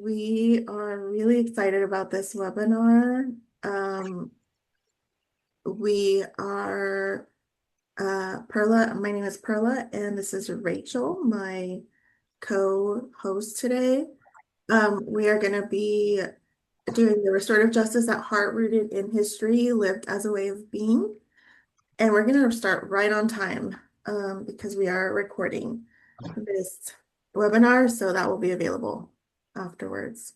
We are really excited about this webinar. We are Perla. My name is Perla, and this is Rachel, my co-host today. We are going to be doing the restorative justice at heart, rooted in history, lived as a way of being. And we're going to start right on time because we are recording this webinar, so that will be available afterwards.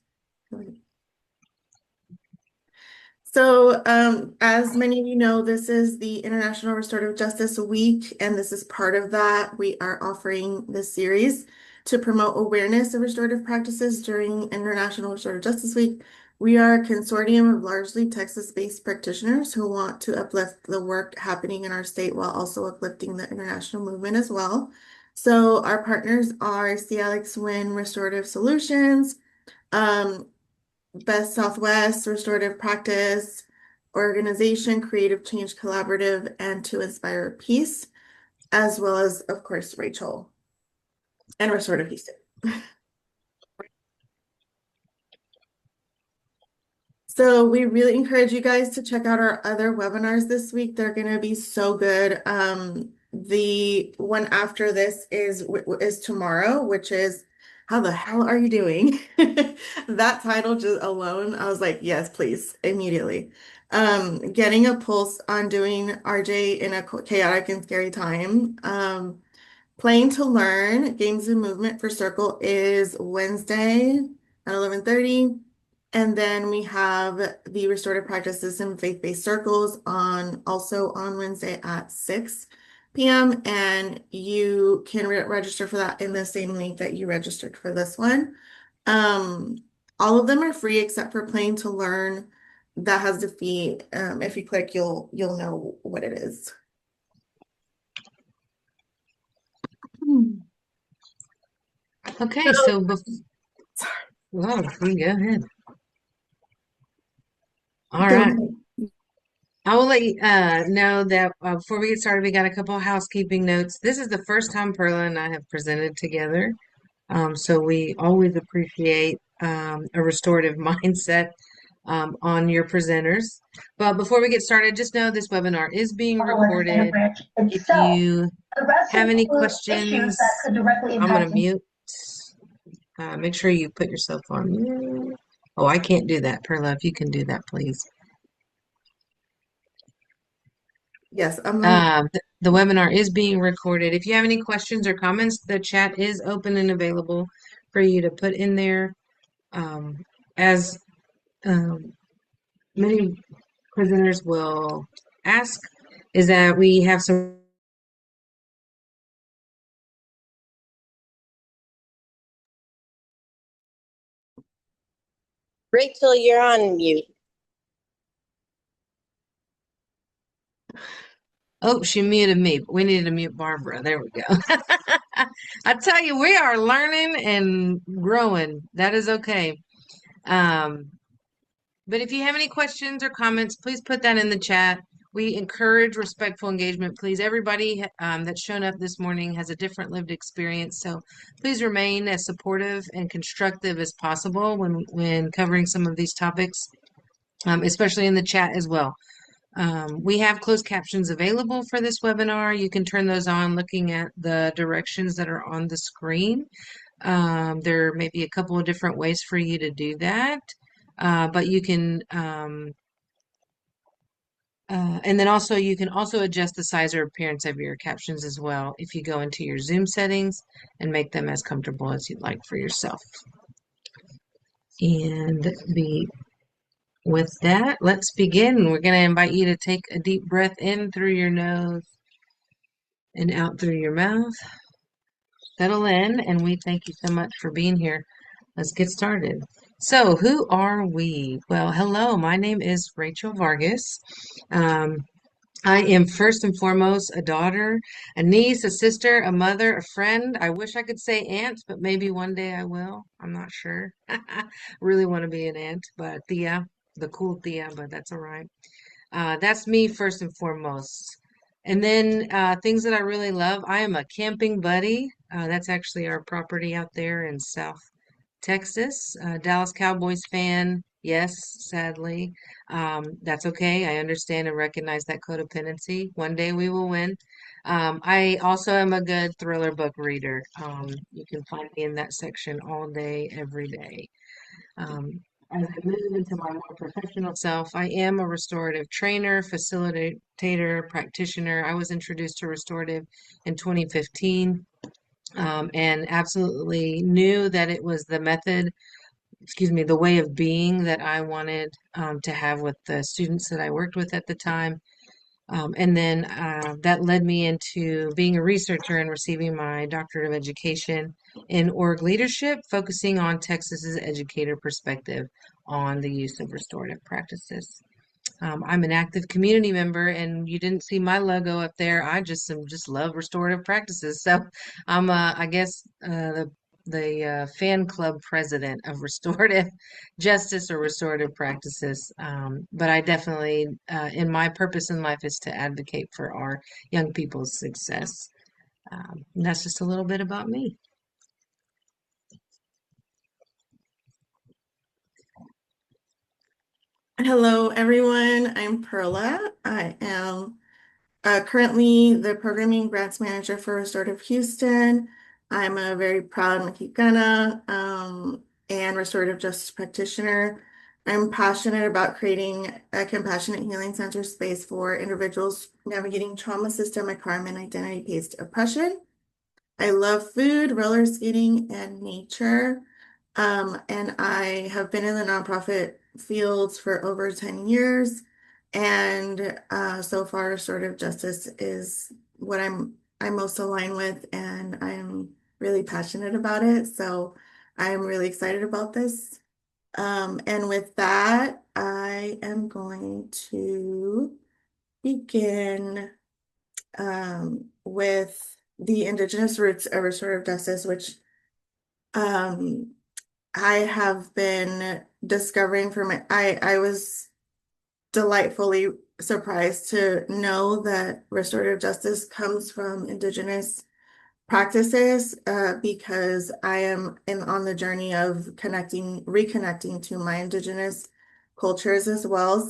So, as many of you know, this is the International Restorative Justice Week, and this is part of that. We are offering this series to promote awareness of restorative practices during International Restorative Justice Week. We are a consortium of largely Texas-based practitioners who want to uplift the work happening in our state while also uplifting the international movement as well. So our partners are Alex Win Restorative Solutions, Best Southwest, Restorative Practice, Organization, Creative Change Collaborative, and To Inspire Peace, as well as, of course, Rachel and Restorative Houston. So we really encourage you guys to check out our other webinars this week. They're going to be so good. The one after this is tomorrow, which is How the Hell Are You Doing? That title just alone, I was like, yes, please, immediately. Getting a pulse on doing RJ in a chaotic and scary time. Playing to Learn, Games and Movement for Circle is Wednesday at 11:30. And then we have the Restorative Practices and Faith-Based Circles also on Wednesday at 6 p.m. And you can register for that in the same link that you registered for this one. All of them are free except for Playing to Learn. That has the fee. If you click, you'll know what it is. Okay, so before, you go ahead. All Go right. ahead. I will let you know that before we get started, we got a couple of housekeeping notes. This is the first time Perla and I have presented together. So we always appreciate a restorative mindset on your presenters. But before we get started, just know this webinar is being recorded. If you have any questions, I'm going to mute. Make sure you put yourself on mute. Oh, I can't do that, Perla. If you can do that, please. Yes, The webinar is being recorded. If you have any questions or comments, the chat is open and available for you to put in there. As many prisoners will ask, is that we have some. Rachel, you're on mute. Oh, she muted me, but we need to mute Barbara. There we go. I tell you, we are learning and growing. That is okay. But if you have any questions or comments, please put that in the chat. We encourage respectful engagement. Please, everybody that's shown up this morning has a different lived experience. So please remain as supportive and constructive as possible when covering some of these topics, especially in the chat as well. We have closed captions available for this webinar. You can turn those on looking at the directions that are on the screen. There may be a couple of different ways for you to do that. But you can, and then also you can also adjust the size or appearance of your captions as well if you go into your Zoom settings and make them as comfortable as you'd like for yourself. And with that, let's begin. We're going to invite you to take a deep breath in through your nose and out through your mouth. Settle in, and we thank you so much for being here. Let's get started. So, who are we? Well, hello, my name is Rachel Vargas. I am first and foremost a daughter, a niece, a sister, a mother, a friend. I wish I could say aunt, but maybe one day I will. I'm not sure. Really want to be an aunt, but Thea, the cool Thea, but that's all right. That's me first and foremost. And then things that I really love, I am a camping buddy. That's actually our property out there in South Texas, Dallas Cowboys fan. Yes, sadly. That's okay. I understand and recognize that codependency. One day we will win. I also am a good thriller book reader. You can find me in that section all day, every day. Um, as I move into my more professional self, I am a restorative trainer, facilitator, practitioner. I was introduced to restorative in 2015, and absolutely knew that it was the method, excuse me, the way of being that I wanted to have with the students that I worked with at the time. And then that led me into being a researcher and receiving my doctorate of education in org leadership, focusing on Texas's educator perspective on the use of restorative practices. I'm an active community member, and you didn't see my logo up there. I just love restorative practices. So I'm, I guess, the fan club president of restorative justice or restorative practices. But I definitely, in my purpose in life, is to advocate for our young people's success. And that's just a little bit about me. Hello, everyone. I'm Perla. I am currently the programming grants manager for Restorative Houston. I'm a very proud Mexicana and restorative justice practitioner. I'm passionate about creating a compassionate healing center space for individuals navigating trauma, systemic harm, and identity-based oppression. I love food, roller skating, and nature. And I have been in the nonprofit fields for over 10 years. And so far, restorative justice is what I'm most aligned with, and I'm really passionate about it. So I'm really excited about this. And with that, I am going to begin with the indigenous roots of restorative justice, which um, I have been discovering for I was delightfully surprised to know that restorative justice comes from indigenous practices because I am on the journey of reconnecting to my indigenous cultures as well.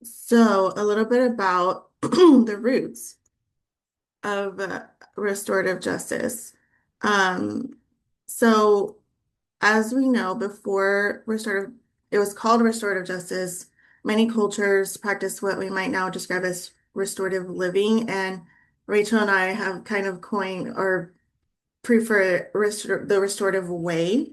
So a little bit about the roots of restorative justice. Um, so as we know, before restorative, it was called restorative justice. Many cultures practice what we might now describe as restorative living, and Rachel and I have kind of coined or prefer the restorative way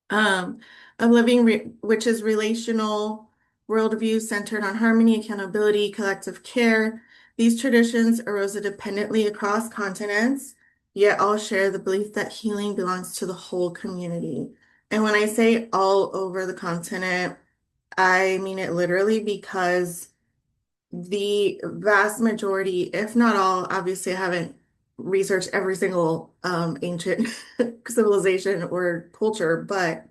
um, of living, which is relational worldview centered on harmony, accountability, collective care. These traditions arose independently across continents, yet all share the belief that healing belongs to the whole community. And when I say all over the continent, I mean it literally because the vast majority, if not all, obviously I haven't researched every single ancient civilization or culture, but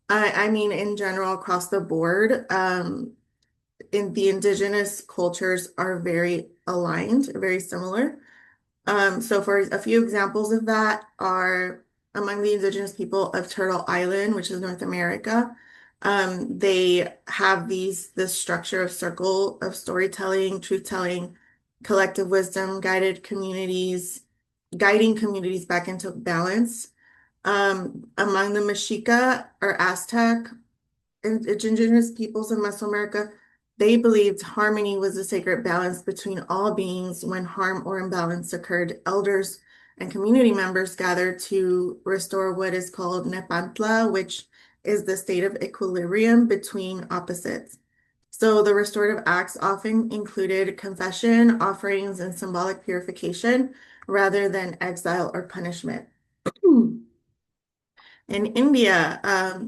I mean, in general, across the board, in the indigenous cultures are very aligned, very similar. So for a few examples of that are among the indigenous people of Turtle Island, which is North America. They have this structure of circle of storytelling, truth-telling, collective wisdom, guiding communities back into balance. Among the Mexica or Aztec indigenous peoples of Mesoamerica, they believed harmony was a sacred balance between all beings. When harm or imbalance occurred, elders and community members gathered to restore what is called nepantla, which is the state of equilibrium between opposites. So the restorative acts often included confession, offerings, and symbolic purification rather than exile or punishment. In India,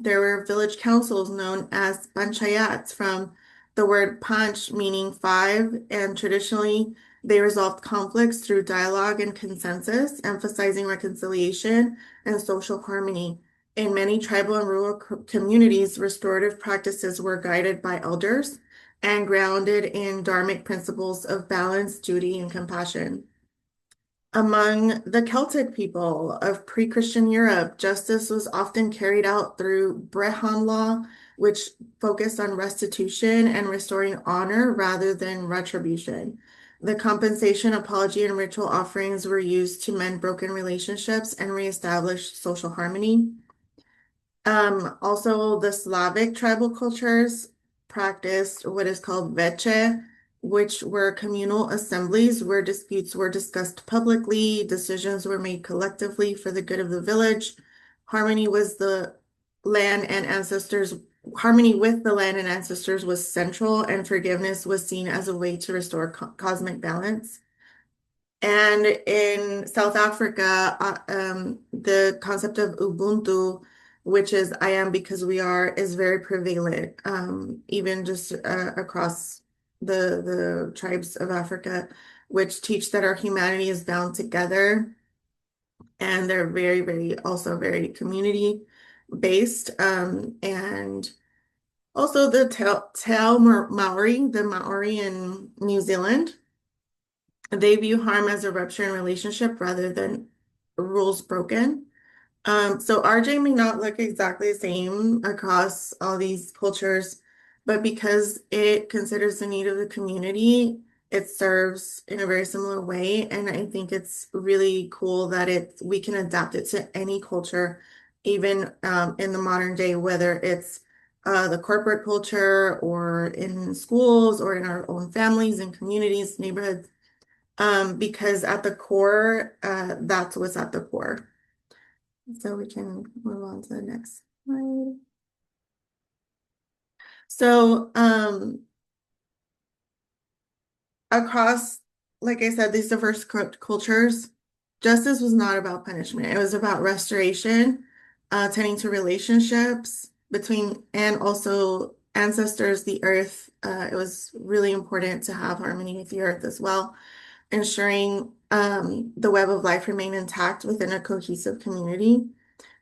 there were village councils known as panchayats from the word panch meaning five, and traditionally they resolved conflicts through dialogue and consensus, emphasizing reconciliation and social harmony. In many tribal and rural communities, restorative practices were guided by elders and grounded in dharmic principles of balance, duty, and compassion. Among the Celtic people of pre-Christian Europe, justice was often carried out through Brehon law, which focused on restitution and restoring honor rather than retribution. The compensation, apology, and ritual offerings were used to mend broken relationships and reestablish social harmony. Also, the Slavic tribal cultures practiced what is called veche, which were communal assemblies where disputes were discussed publicly, decisions were made collectively for the good of the village. Harmony was the land and ancestors, Harmony with the land and ancestors was central, and forgiveness was seen as a way to restore cosmic balance. And in South Africa, the concept of Ubuntu, which is I am because we are, is very prevalent, even just across the tribes of Africa, which teach that our humanity is bound together, and they're very, very also very community based. And also the Tao Maori, the Maori in New Zealand. They view harm as a rupture in relationship rather than rules broken. So RJ may not look exactly the same across all these cultures, but because it considers the need of the community, it serves in a very similar way. And I think it's really cool that we can adapt it to any culture, even in the modern day, whether it's the corporate culture or in schools or in our own families and communities, neighborhoods. Because at the core, that's what's at the core. So we can move on to the next slide. So, across, like I said, these diverse cultures, justice was not about punishment. It was about restoration, tending to relationships between, and also ancestors, the earth. It was really important to have harmony with the earth as well, ensuring the web of life remain intact within a cohesive community.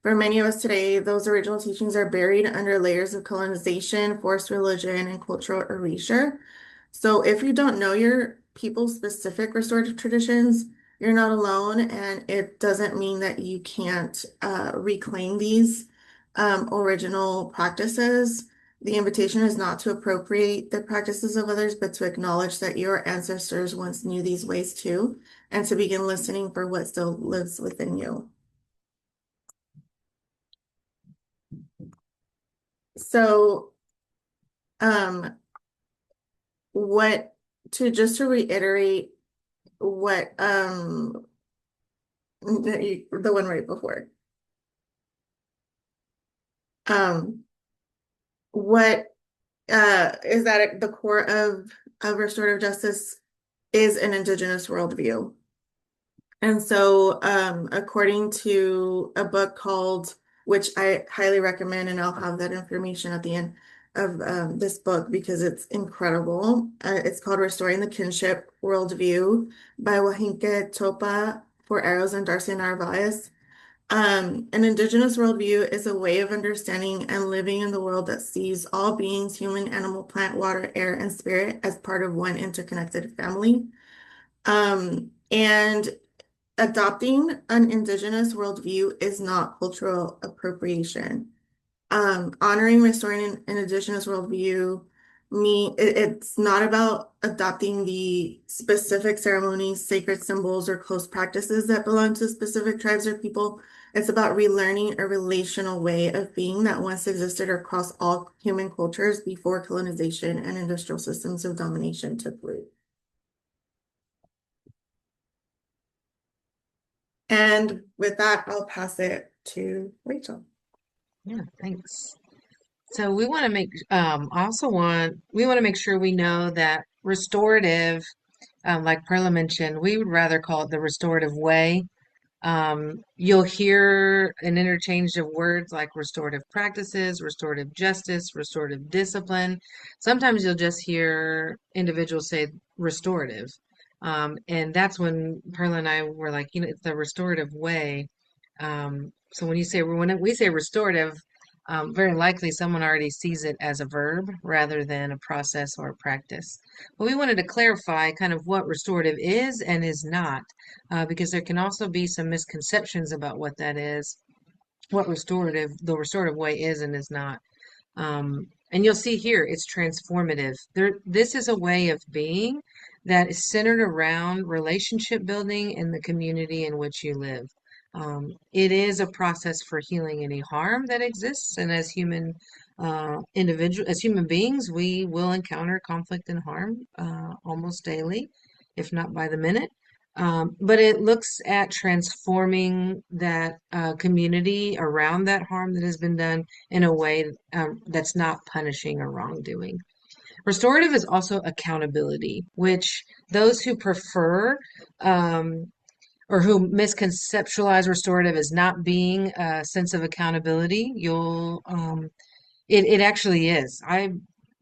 For many of us today, those original teachings are buried under layers of colonization, forced religion, and cultural erasure. So if you don't know your people's specific restorative traditions, you're not alone, and it doesn't mean that you can't reclaim these original practices. The invitation is not to appropriate the practices of others, but to acknowledge that your ancestors once knew these ways too, and to begin listening for what still lives within you. So, um, what just to reiterate what the one right before. What is that at the core of restorative justice is an Indigenous worldview. And so, according to a book called, which I highly recommend, and I'll have that information at the end of this book because it's incredible. It's called Restoring the Kinship Worldview by Wahinke Topa for Arrows and Darcy Narvaez. An Indigenous worldview is a way of understanding and living in the world that sees all beings, human, animal, plant, water, air, and spirit, as part of one interconnected family. And adopting an Indigenous worldview is not cultural appropriation. Honoring, restoring an Indigenous worldview, it's not about adopting the specific ceremonies, sacred symbols, or close practices that belong to specific tribes or people. It's about relearning a relational way of being that once existed across all human cultures before colonization and industrial systems of domination took root. And with that, I'll pass it to Rachel. Yeah, thanks. So we want to we want to make sure we know that restorative, like Perla mentioned, we would rather call it the restorative way. You'll hear an interchange of words like restorative practices, restorative justice, restorative discipline. Sometimes you'll just hear individuals say restorative. And that's when Perla and I were like, it's the restorative way. So when we say restorative, very likely someone already sees it as a verb rather than a process or a practice. But we wanted to clarify kind of what restorative is and is not, because there can also be some misconceptions about what that is, what the restorative way is and is not. And you'll see here, it's transformative. This is a way of being that is centered around relationship building in the community in which you live. It is a process for healing any harm that exists, and as as human beings, we will encounter conflict and harm almost daily, if not by the minute. But it looks at transforming that community around that harm that has been done in a way that's not punishing or wrongdoing. Restorative is also accountability, which those who prefer or who misconceptualize restorative as not being a sense of accountability, it actually is.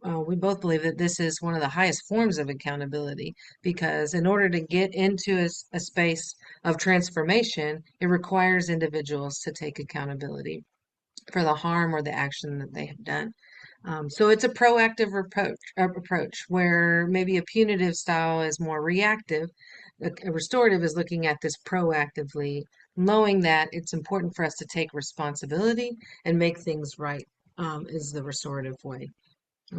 We both believe that this is one of the highest forms of accountability because in order to get into a space of transformation, it requires individuals to take accountability for the harm or the action that they have done. So it's a proactive approach where maybe a punitive style is more reactive. A restorative is looking at this proactively, knowing that it's important for us to take responsibility and make things right, is the restorative way.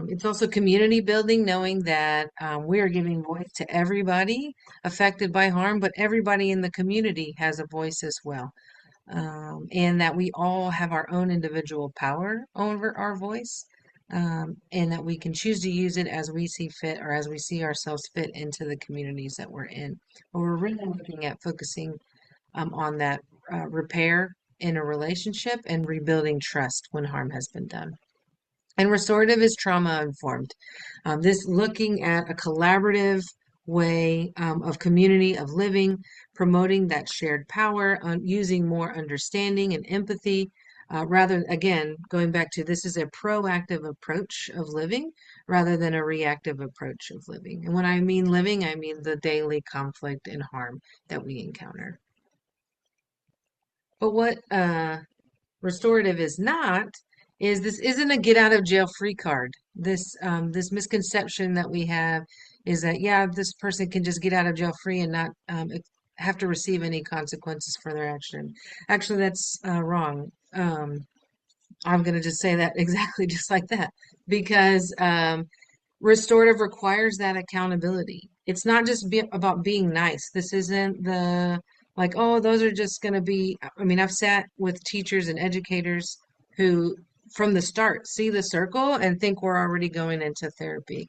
It's also community building, knowing that we are giving voice to everybody affected by harm, but everybody in the community has a voice as well. And that we all have our own individual power over our voice, and that we can choose to use it as we see fit or as we see ourselves fit into the communities that we're in. But we're really looking at focusing on that repair in a relationship and rebuilding trust when harm has been done. And restorative is trauma informed. This looking at a collaborative way of community of living, promoting that shared power, using more understanding and empathy, rather, again, going back to this is a proactive approach of living rather than a reactive approach of living. And when I mean living, I mean the daily conflict and harm that we encounter. But what restorative is not is this isn't a get out of jail free card. This misconception that we have is that yeah, this person can just get out of jail free and not have to receive any consequences for their action. Actually, that's wrong. I'm going to just say that exactly just like that because restorative requires that accountability. It's not just about being nice. This isn't the like, oh, those are just going to be. I mean, I've sat with teachers and educators who, from the start, see the circle and think we're already going into therapy.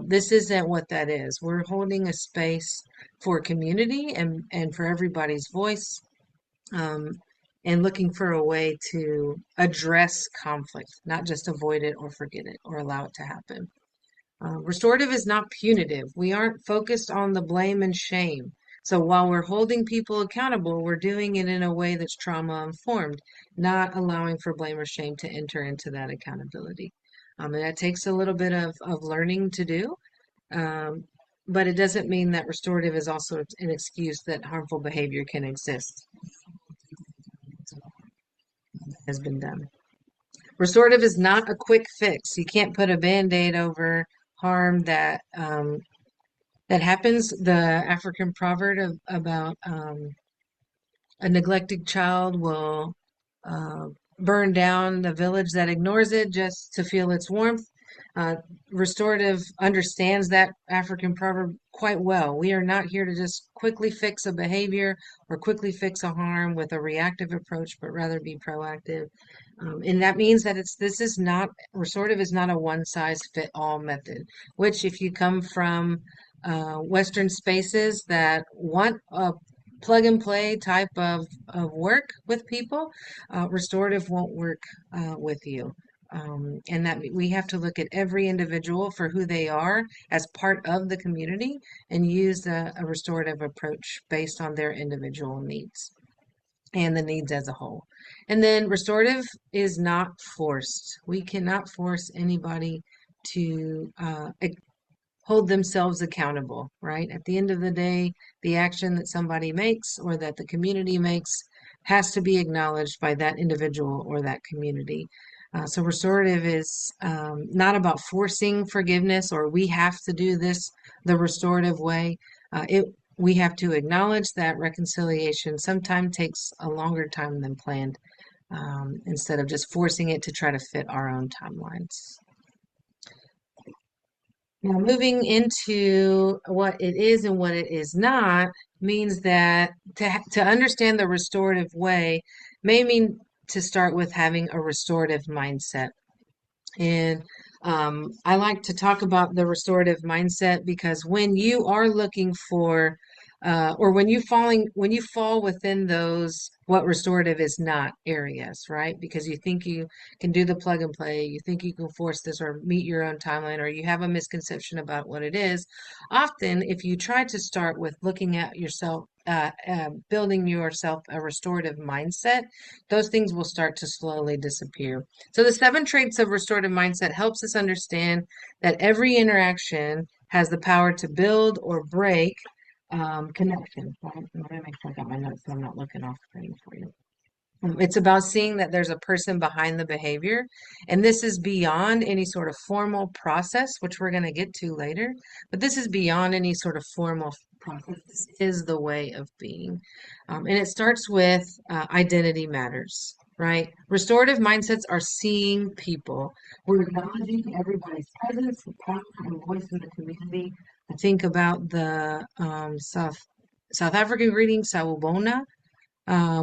This isn't what that is. We're holding a space for community and for everybody's voice. Um, and looking for a way to address conflict, not just avoid it or forget it or allow it to happen. Restorative is not punitive. We aren't focused on the blame and shame. So while we're holding people accountable, we're doing it in a way that's trauma informed, not allowing for blame or shame to enter into that accountability. And that takes a little bit of learning to do. Um, but it doesn't mean that restorative is also an excuse that harmful behavior can exist, has been done. Restorative is not a quick fix. You can't put a band-aid over harm that happens. The African proverb about a neglected child will uh, burn down the village that ignores it just to feel its warmth. Uh, Restorative understands that African proverb quite well. We are not here to just quickly fix a behavior or quickly fix a harm with a reactive approach, but rather be proactive. And that means that this is not, restorative is not a one size fit all method, which if you come from Western spaces that want a plug and play type of work with people, restorative won't work with you. And that we have to look at every individual for who they are as part of the community and use a restorative approach based on their individual needs and the needs as a whole. And then restorative is not forced. We cannot force anybody to hold themselves accountable, right? At the end of the day, the action that somebody makes or that the community makes has to be acknowledged by that individual or that community. So restorative is not about forcing forgiveness or we have to do this the restorative way. We have to acknowledge that reconciliation sometimes takes a longer time than planned, instead of just forcing it to try to fit our own timelines. Now, moving into what it is and what it is not means that to understand the restorative way may mean to start with having a restorative mindset. And I like to talk about the restorative mindset because when you are looking for, or when you fall within those what restorative is not areas, right? Because you think you can do the plug and play, you think you can force this or meet your own timeline, or you have a misconception about what it is. Often, if you try to start with looking at yourself, building yourself a restorative mindset, those things will start to slowly disappear. So the 7 traits of restorative mindset helps us understand that every interaction has the power to build or break connection. I'm gonna make sure I got my notes so I'm not looking off screen for you. It's about seeing that there's a person behind the behavior, and this is beyond any sort of formal process, which we're going to get to later. But this is beyond any sort of formal process. This is the way of being. And it starts with identity matters, right? Restorative mindsets are seeing people. We're acknowledging everybody's presence, the power and voice in the community. I think about the South African greeting, Sawubona,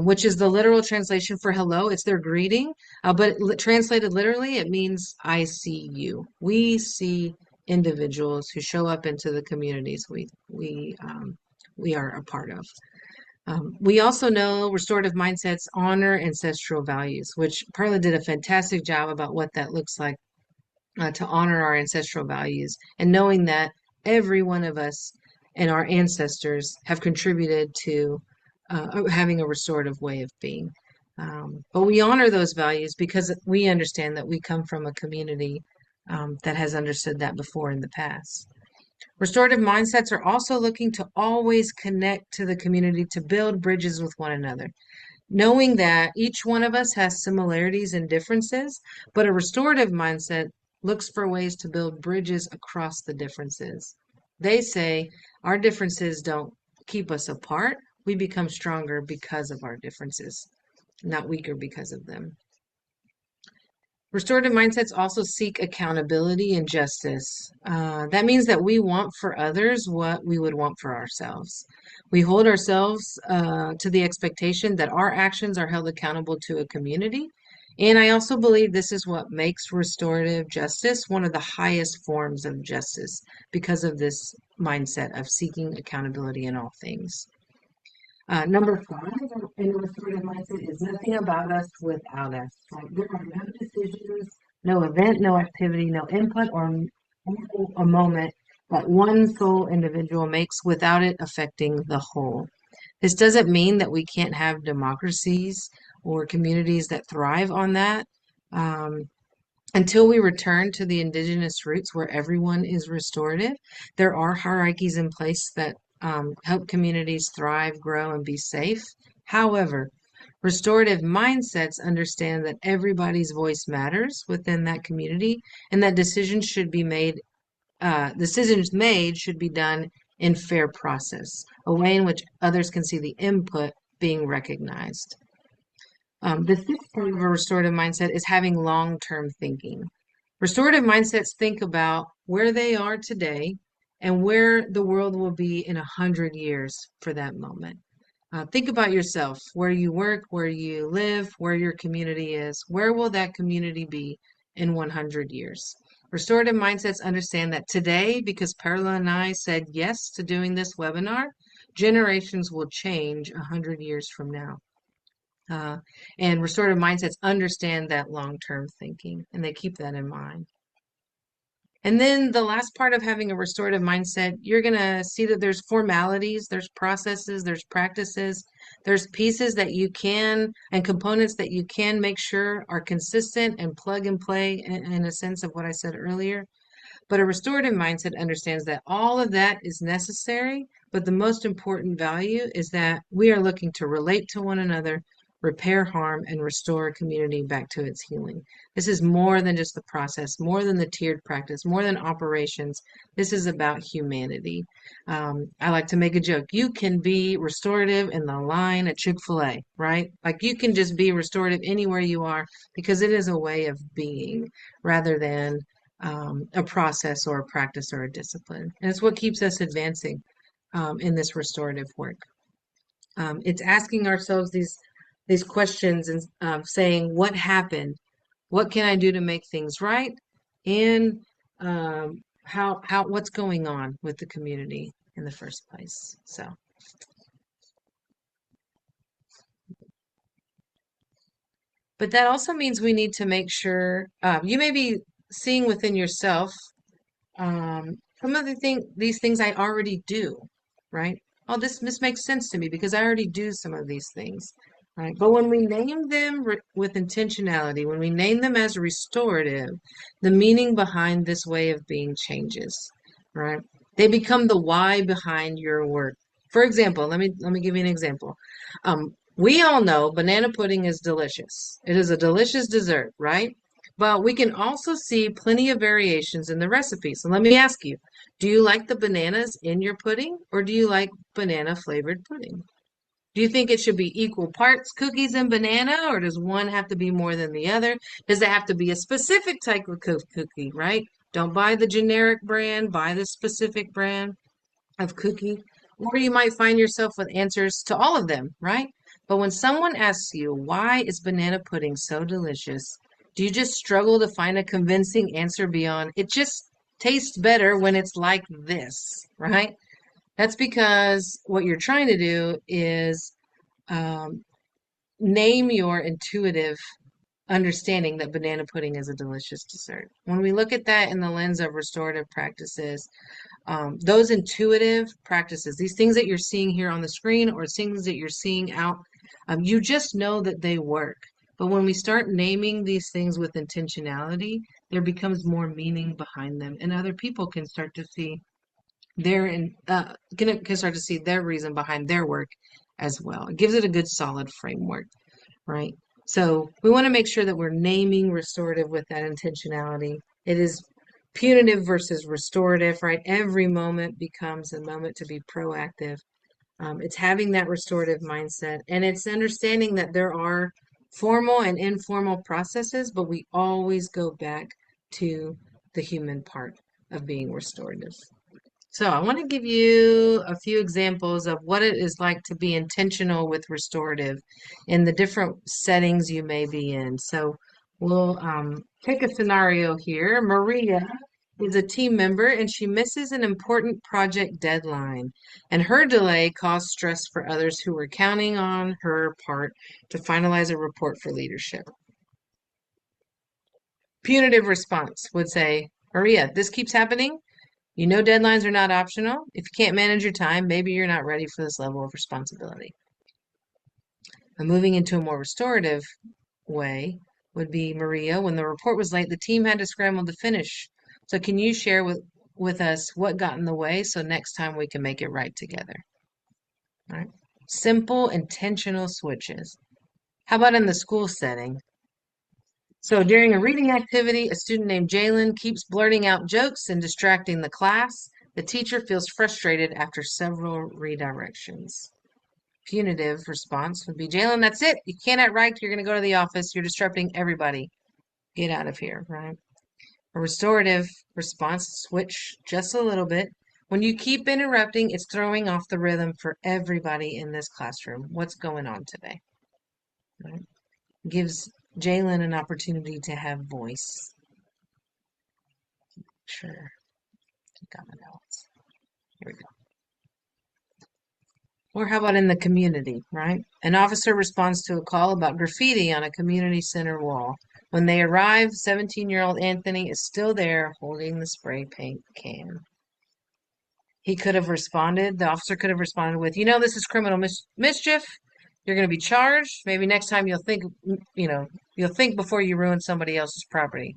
which is the literal translation for hello. It's their greeting, but translated literally, it means I see you. We see individuals who show up into the communities we are a part of. We also know restorative mindsets honor ancestral values, which Perla did a fantastic job about what that looks like, to honor our ancestral values and knowing that every one of us and our ancestors have contributed to having a restorative way of being. But we honor those values because we understand that we come from a community that has understood that before in the past. Restorative mindsets are also looking to always connect to the community to build bridges with one another, knowing that each one of us has similarities and differences, but a restorative mindset looks for ways to build bridges across the differences. They say our differences don't keep us apart. We become stronger because of our differences, not weaker because of them. Restorative mindsets also seek accountability and justice. That means that we want for others what we would want for ourselves. We hold ourselves to the expectation that our actions are held accountable to a community. And I also believe this is what makes restorative justice one of the highest forms of justice because of this mindset of seeking accountability in all things. Number 5 in the restorative mindset is nothing about us without us. Like there are no decisions, no event, no activity, no input or a moment that one sole individual makes without it affecting the whole. This doesn't mean that we can't have democracies or communities that thrive on that. Um, until we return to the indigenous roots where everyone is restorative, there are hierarchies in place that help communities thrive, grow, and be safe. However, restorative mindsets understand that everybody's voice matters within that community and that decisions made should be done in fair process, a way in which others can see the input being recognized. The 6th part of a restorative mindset is having long-term thinking. Restorative mindsets think about where they are today and where the world will be in 100 years for that moment. Think about yourself, where you work, where you live, where your community is. Where will that community be in 100 years? Restorative mindsets understand that today, because Perla and I said yes to doing this webinar, generations will change 100 years from now. And restorative mindsets understand that long-term thinking, and they keep that in mind. And then the last part of having a restorative mindset, you're going to see that there's formalities, there's processes, there's practices, there's pieces that you can and components that you can make sure are consistent and plug and play in a sense of what I said earlier. But a restorative mindset understands that all of that is necessary, but the most important value is that we are looking to relate to one another repair harm, and restore a community back to its healing. This is more than just the process, more than the tiered practice, more than operations. This is about humanity. I like to make a joke. You can be restorative in the line at Chick-fil-A, right? Like you can just be restorative anywhere you are because it is a way of being rather than a process or a practice or a discipline. And it's what keeps us advancing in this restorative work. It's asking ourselves these questions and saying, what happened? What can I do to make things right? And how what's going on with the community in the first place? So, but that also means we need to make sure you may be seeing within yourself some of these things I already do, right? Oh, this makes sense to me because I already do some of these things, right? But when we name them with intentionality, when we name them as restorative, the meaning behind this way of being changes, right? They become the why behind your work. For example, let me give you an example. We all know banana pudding is delicious. It is a delicious dessert, right? But we can also see plenty of variations in the recipe. So let me ask you, do you like the bananas in your pudding or do you like banana flavored pudding? Do you think it should be equal parts cookies and banana, or does one have to be more than the other? Does it have to be a specific type of cookie, right? Don't buy the generic brand, buy the specific brand of cookie, or you might find yourself with answers to all of them, right? But when someone asks you, why is banana pudding so delicious? Do you just struggle to find a convincing answer beyond, it just tastes better when it's like this, right? That's because what you're trying to do is um, name your intuitive understanding that banana pudding is a delicious dessert. When we look at that in the lens of restorative practices, those intuitive practices, these things that you're seeing here on the screen or things that you're seeing out, you just know that they work. But when we start naming these things with intentionality, there becomes more meaning behind them, and other people can start to see can start to see their reason behind their work as well. It gives it a good solid framework, right? So we want to make sure that we're naming restorative with that intentionality. It is punitive versus restorative, right? Every moment becomes a moment to be proactive. It's having that restorative mindset, and it's understanding that there are formal and informal processes, but we always go back to the human part of being restorative. So I want to give you a few examples of what it is like to be intentional with restorative in the different settings you may be in. So we'll take a scenario here. Maria is a team member and she misses an important project deadline, and her delay caused stress for others who were counting on her part to finalize a report for leadership. Punitive response would say, Maria, this keeps happening. You know deadlines are not optional. If you can't manage your time, maybe you're not ready for this level of responsibility. And moving into a more restorative way would be, Maria, when the report was late, the team had to scramble to finish. So can you share with us what got in the way so next time we can make it right together? All right. Simple, intentional switches. How about in the school setting? So during a reading activity, a student named Jalen keeps blurting out jokes and distracting the class. The teacher feels frustrated after several redirections. Punitive response would be, Jalen, that's it. You cannot write. You're going to go to the office. You're disrupting everybody. Get out of here, right? A restorative response, switch just a little bit. When you keep interrupting, it's throwing off the rhythm for everybody in this classroom. What's going on today? Right? Gives Jalen an opportunity to have voice. Sure. Got my notes. Here we go. Or how about in the community, right? An officer responds to a call about graffiti on a community center wall. When they arrive, 17-year-old Anthony is still there holding the spray paint can. He could have responded, the officer could have responded with, you know, this is criminal mischief. You're going to be charged. Maybe next time you'll think before you ruin somebody else's property.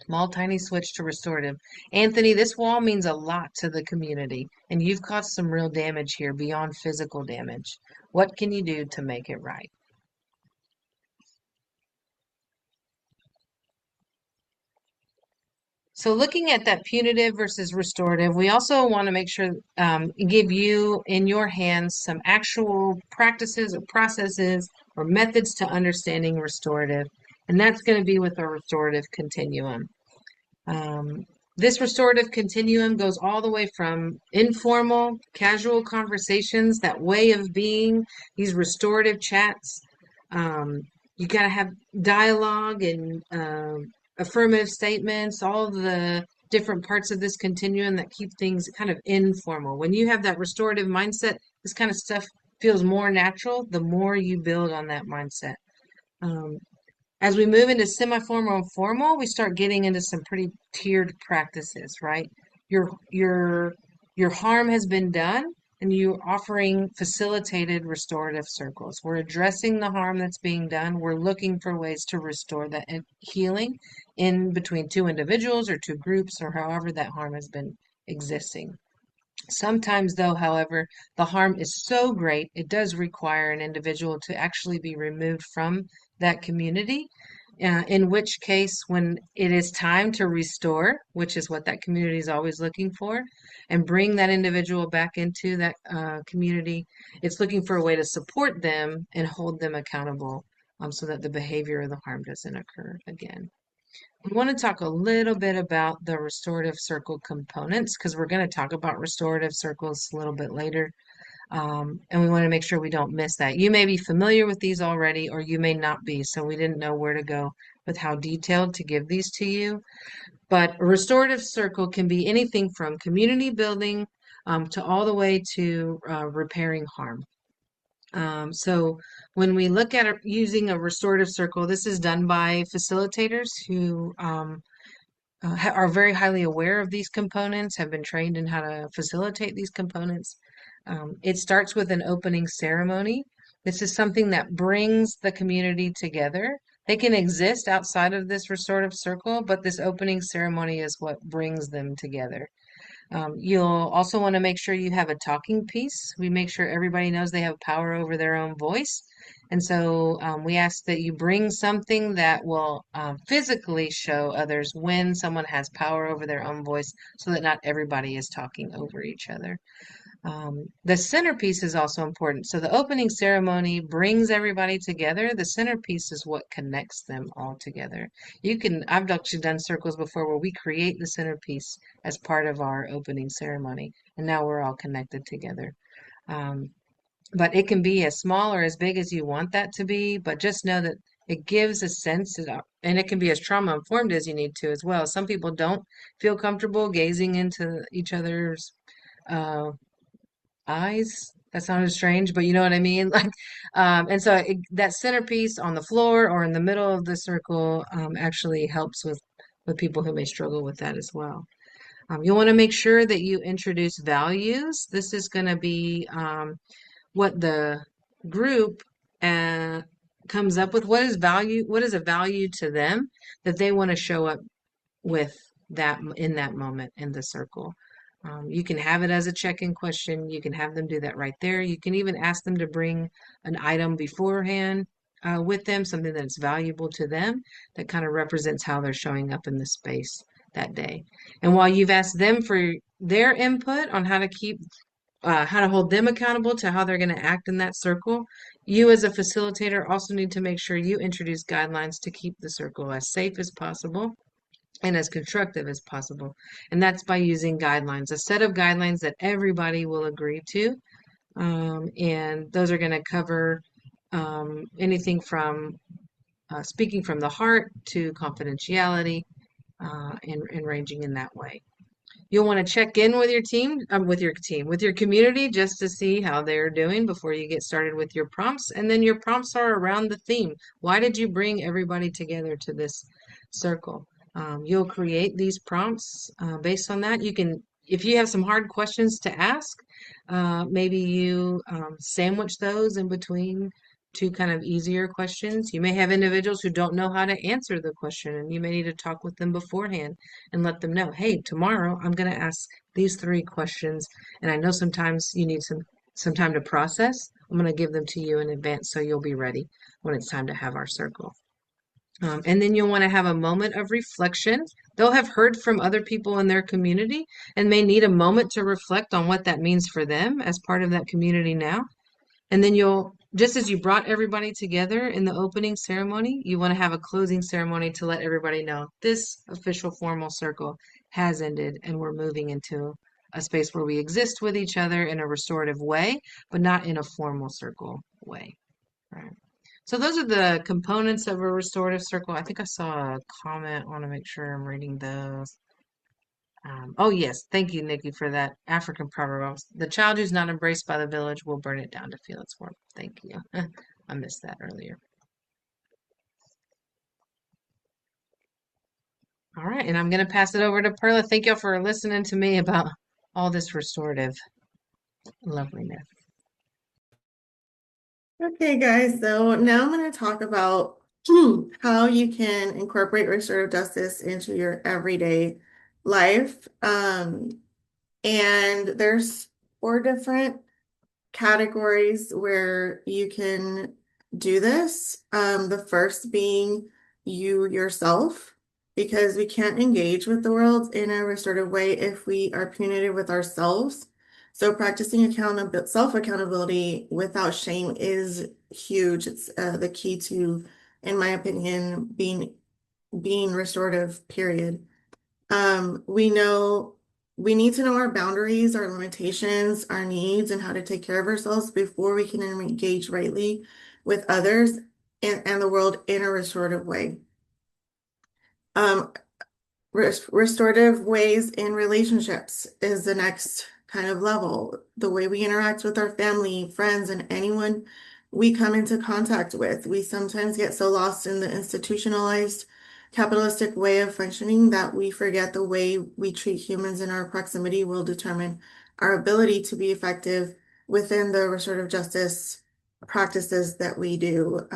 Small, tiny switch to restorative. Anthony, this wall means a lot to the community, and you've caused some real damage here beyond physical damage. What can you do to make it right? So looking at that punitive versus restorative, we also want to make sure give you in your hands some actual practices or processes or methods to understanding restorative. And that's going to be with our restorative continuum. Um, this restorative continuum goes all the way from informal, casual conversations, that way of being, these restorative chats. Um, you got to have dialogue and affirmative statements, all the different parts of this continuum that keep things kind of informal. When you have that restorative mindset, this kind of stuff feels more natural the more you build on that mindset. Um, as we move into semi-formal and formal, we start getting into some pretty tiered practices, right? Your your your harm has been done, and you're offering facilitated restorative circles. We're addressing the harm that's being done. We're looking for ways to restore that healing in between two individuals or two groups or however that harm has been existing. Sometimes, though, however, the harm is so great, it does require an individual to actually be removed from that community. In which case, when it is time to restore, which is what that community is always looking for, and bring that individual back into that community, it's looking for a way to support them and hold them accountable so that the behavior or the harm doesn't occur again. We want to talk a little bit about the restorative circle components because we're going to talk about restorative circles a little bit later. And we want to make sure we don't miss that. You may be familiar with these already, or you may not be, so we didn't know where to go with how detailed to give these to you. But a restorative circle can be anything from community building to all the way to repairing harm. So when we look at using a restorative circle, this is done by facilitators who are very highly aware of these components, have been trained in how to facilitate these components. It starts with an opening ceremony. This is something that brings the community together. They can exist outside of this restorative circle, but this opening ceremony is what brings them together. You'll also want to make sure you have a talking piece. We make sure everybody knows they have power over their own voice. And so we ask that you bring something that will physically show others when someone has power over their own voice so that not everybody is talking over each other. The centerpiece is also important. So the opening ceremony brings everybody together. The centerpiece is what connects them all together. I've actually done circles before where we create the centerpiece as part of our opening ceremony, and now we're all connected together. Um, but it can be as small or as big as you want that to be, but just know that it gives a sense, and it can be as trauma informed as you need to as well. Some people don't feel comfortable gazing into each other's uh, eyes. That sounded strange, but you know what I mean? Like, and so that centerpiece on the floor or in the middle of the circle actually helps with people who may struggle with that as well. You'll want to make sure that you introduce values. This is going to be what the group uh, comes up with. What is a value to them that they want to show up with that in that moment in the circle. You can have it as a check-in question. You can have them do that right there. You can even ask them to bring an item beforehand with them, something that's valuable to them that kind of represents how they're showing up in the space that day. And while you've asked them for their input on how to hold them accountable to how they're going to act in that circle, you as a facilitator also need to make sure you introduce guidelines to keep the circle as safe as possible and as constructive as possible. And that's by using guidelines, a set of guidelines that everybody will agree to. And those are going to cover anything from speaking from the heart to confidentiality and ranging in that way. You'll want to check in with your community just to see how they're doing before you get started with your prompts. And then your prompts are around the theme. Why did you bring everybody together to this circle? You'll create these prompts based on that. If you have some hard questions to ask, maybe you sandwich those in between two kind of easier questions. You may have individuals who don't know how to answer the question, and you may need to talk with them beforehand and let them know, hey, tomorrow I'm going to ask these three questions, and I know sometimes you need some time to process. I'm going to give them to you in advance so you'll be ready when it's time to have our circle. And then you'll want to have a moment of reflection. They'll have heard from other people in their community and may need a moment to reflect on what that means for them as part of that community now. And then just as you brought everybody together in the opening ceremony, you want to have a closing ceremony to let everybody know this official formal circle has ended and we're moving into a space where we exist with each other in a restorative way, but not in a formal circle way. Right. So those are the components of a restorative circle. I think I saw a comment. I want to make sure I'm reading those. Oh yes, thank you, Nikki, for that African proverb. The child who's not embraced by the village will burn it down to feel its warmth. Thank you. I missed that earlier. All right, and I'm going to pass it over to Perla. Thank you for listening to me about all this restorative loveliness. Okay, guys, so now I'm going to talk about how you can incorporate restorative justice into your everyday life. And there's 4 different categories where you can do this. The first being you yourself, because we can't engage with the world in a restorative way if we are punitive with ourselves. So practicing self-accountability without shame is huge. It's the key to, in my opinion, being restorative, period. We know we need to know our boundaries, our limitations, our needs, and how to take care of ourselves before we can engage rightly with others and the world in a restorative way. Um, Restorative ways in relationships is the next kind of level. The way we interact with our family, friends, and anyone we come into contact with. We sometimes get so lost in the institutionalized capitalistic way of functioning that we forget the way we treat humans in our proximity will determine our ability to be effective within the restorative justice practices that we do,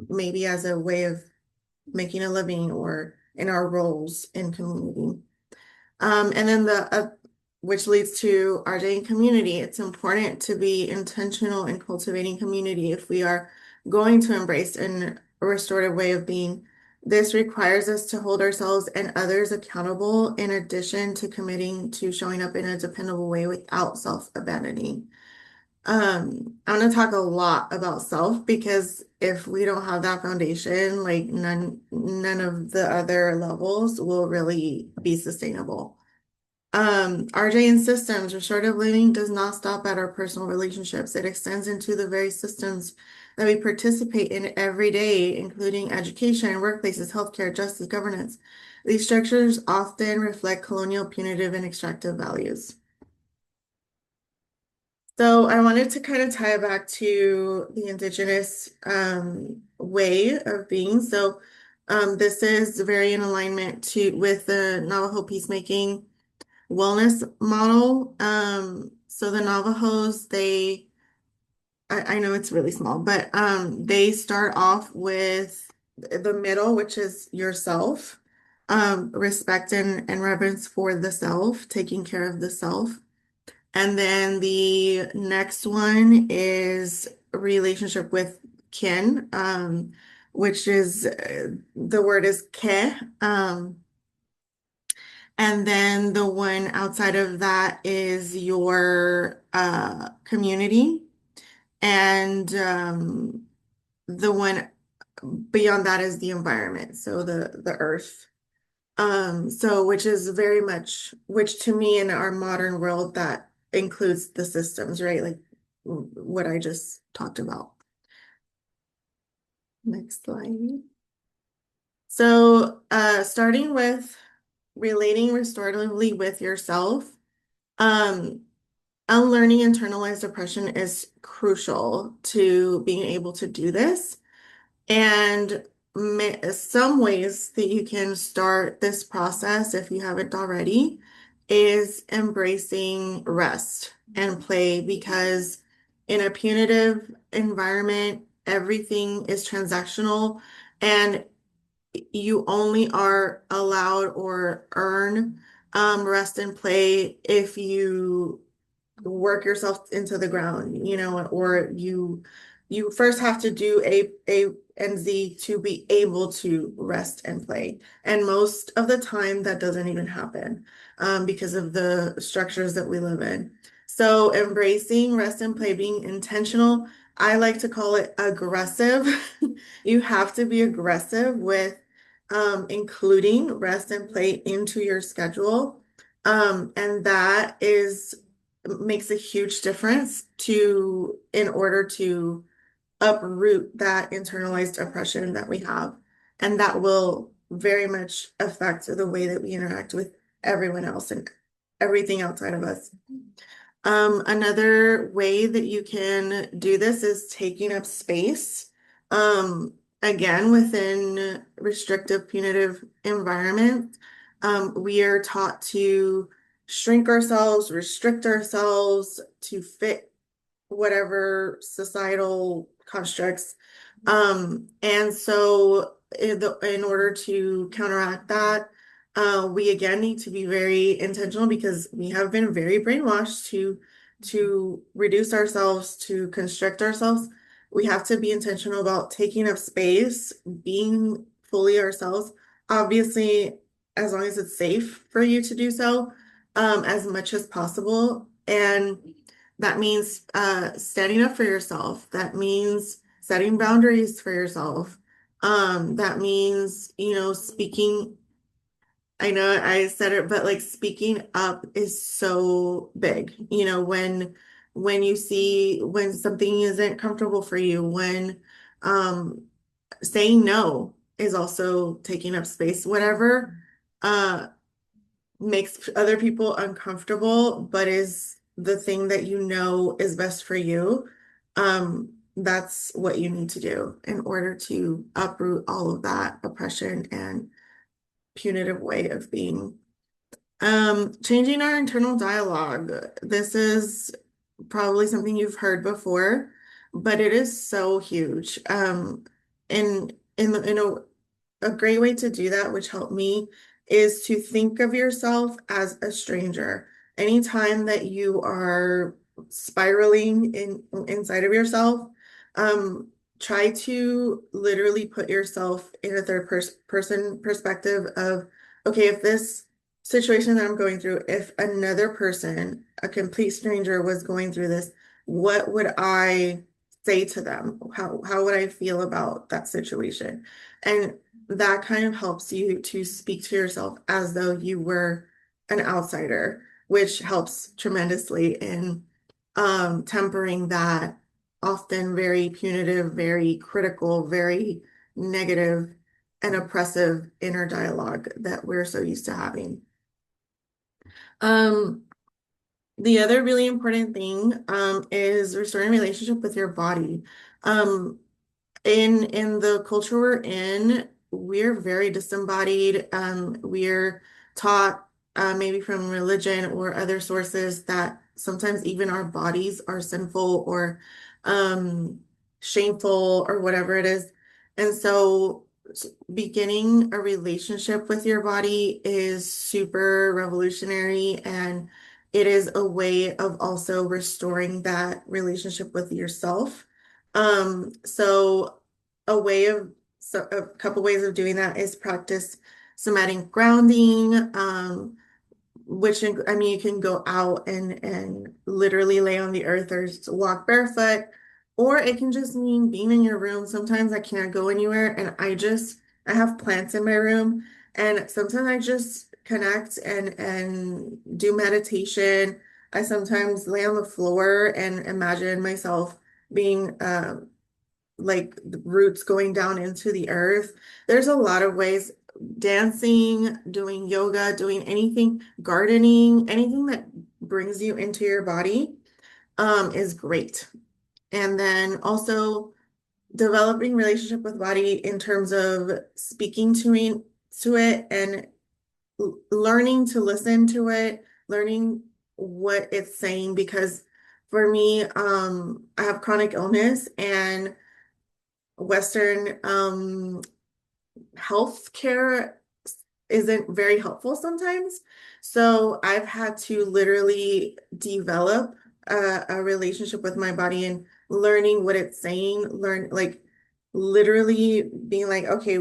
maybe as a way of making a living or in our roles in community. And then which leads to RJ in community. It's important to be intentional in cultivating community if we are going to embrace a restorative way of being. This requires us to hold ourselves and others accountable in addition to committing to showing up in a dependable way without self-abandoning. I'm gonna talk a lot about self because if we don't have that foundation, like none of the other levels will really be sustainable. RJ in systems, restorative living does not stop at our personal relationships. It extends into the very systems that we participate in every day, including education, workplaces, healthcare, justice, governance. These structures often reflect colonial, punitive, and extractive values. So I wanted to kind of tie it back to the indigenous way of being. So this is very in alignment with the Navajo peacemaking wellness model. So the Navajos, I know it's really small, but they start off with the middle, which is yourself, respect and reverence for the self, taking care of the self. And then the next one is relationship with kin, which is the word is ke. And then the one outside of that is your community. And the one beyond that is the environment, so the earth. So which is very much, which to me in our modern world, that includes the systems, right? Like what I just talked about. Next slide. So starting with relating restoratively with yourself, um, unlearning internalized oppression is crucial to being able to do this. And some ways that you can start this process, if you haven't already, is embracing rest and play because in a punitive environment, everything is transactional and you only are allowed or earn rest and play if you work yourself into the ground, or you you first have to do A and Z to be able to rest and play. And most of the time, that doesn't even happen because of the structures that we live in. So, embracing rest and play, being intentional, I like to call it aggressive. You have to be aggressive with including rest and play into your schedule. And that is makes a huge difference to in order to uproot that internalized oppression that we have. And that will very much affect the way that we interact with everyone else and everything outside of us. Another way that you can do this is taking up space. Again, within restrictive, punitive environment, we are taught to shrink ourselves, restrict ourselves to fit whatever societal constructs. And so in order to counteract that, we again need to be very intentional because we have been very brainwashed to reduce ourselves, to constrict ourselves. We have to be intentional about taking up space, being fully ourselves. Obviously, as long as it's safe for you to do so, as much as possible. And that means standing up for yourself. That means setting boundaries for yourself. That means, speaking. I know I said it, but like speaking up is so big. When you see when something isn't comfortable for you, when um saying no is also taking up space. Whatever uh makes other people uncomfortable, but is the thing that you know is best for you, that's what you need to do in order to uproot all of that oppression and punitive way of being. Changing our internal dialogue. This is probably something you've heard before, but it is so huge. In a great way to do that, which helped me, is to think of yourself as a stranger. Anytime that you are spiraling inside of yourself, um, try to literally put yourself in a person perspective of, okay, if this situation that I'm going through, if another person, a complete stranger, was going through this, what would I say to them? How would I feel about that situation? And that kind of helps you to speak to yourself as though you were an outsider, which helps tremendously in tempering that often very punitive, very critical, very negative and oppressive inner dialogue that we're so used to having. Um, the other really important thing is restoring relationship with your body. Um, in the culture we're in, we're very disembodied. We're taught maybe from religion or other sources that sometimes even our bodies are sinful or um, shameful or whatever it is. And so beginning a relationship with your body is super revolutionary, and it is a way of also restoring that relationship with yourself. So a couple ways of doing that is practice somatic grounding, I mean, you can go out and literally lay on the earth or just walk barefoot, or it can just mean being in your room. Sometimes I can't go anywhere, and I have plants in my room, and sometimes I just connect and do meditation. I sometimes lay on the floor and imagine myself being like the roots going down into the earth. There's a lot of ways, dancing, doing yoga, doing anything, gardening, anything that brings you into your body, is great. And then also developing relationship with body in terms of speaking to it and learning to listen to it, learning what it's saying, because for me, I have chronic illness and Western healthcare isn't very helpful sometimes. So I've had to literally develop a relationship with my body and learning what it's saying, learn like literally being like, okay,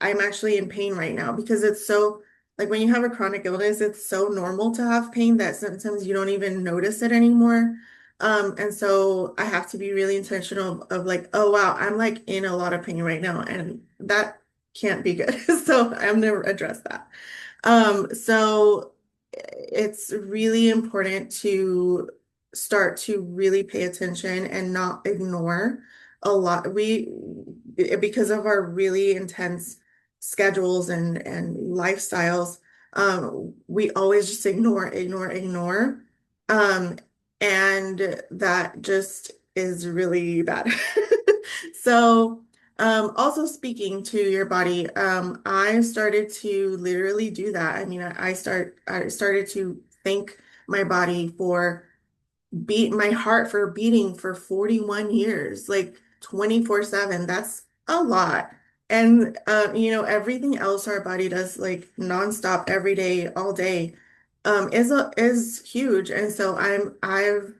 I'm actually in pain right now because it's so like when you have a chronic illness, it's so normal to have pain that sometimes you don't even notice it anymore. And so I have to be really intentional of like, oh wow, I'm like in a lot of pain right now, and that can't be good. So I'm gonna address that. So it's really important to start to really pay attention and not ignore a lot. Because of our really intense schedules and lifestyles, we always just ignore. Um, and that just is really bad. So, also speaking to your body, I started to literally do that. I mean, I started to thank my body for my heart for beating for 41 years, like 24/7. That's a lot. And everything else our body does like nonstop every day, all day, is huge. And so I've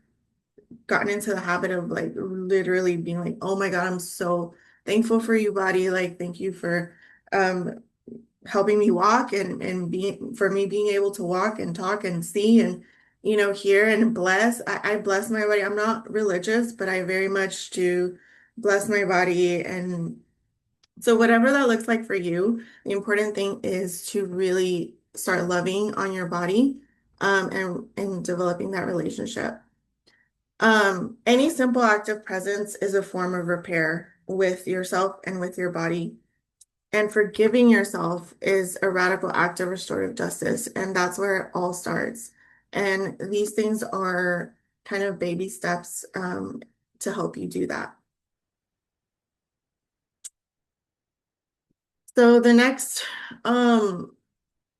gotten into the habit of like literally being like, oh my God, I'm so thankful for you, body. Like, thank you for um helping me walk and being for me being able to walk and talk and see and hear and bless. I bless my body. I'm not religious, but I very much do bless my body. And so whatever that looks like for you, the important thing is to really start loving on your body, and developing that relationship. Any simple act of presence is a form of repair with yourself and with your body. And forgiving yourself is a radical act of restorative justice. And that's where it all starts. And these things are kind of baby steps, to help you do that. So the next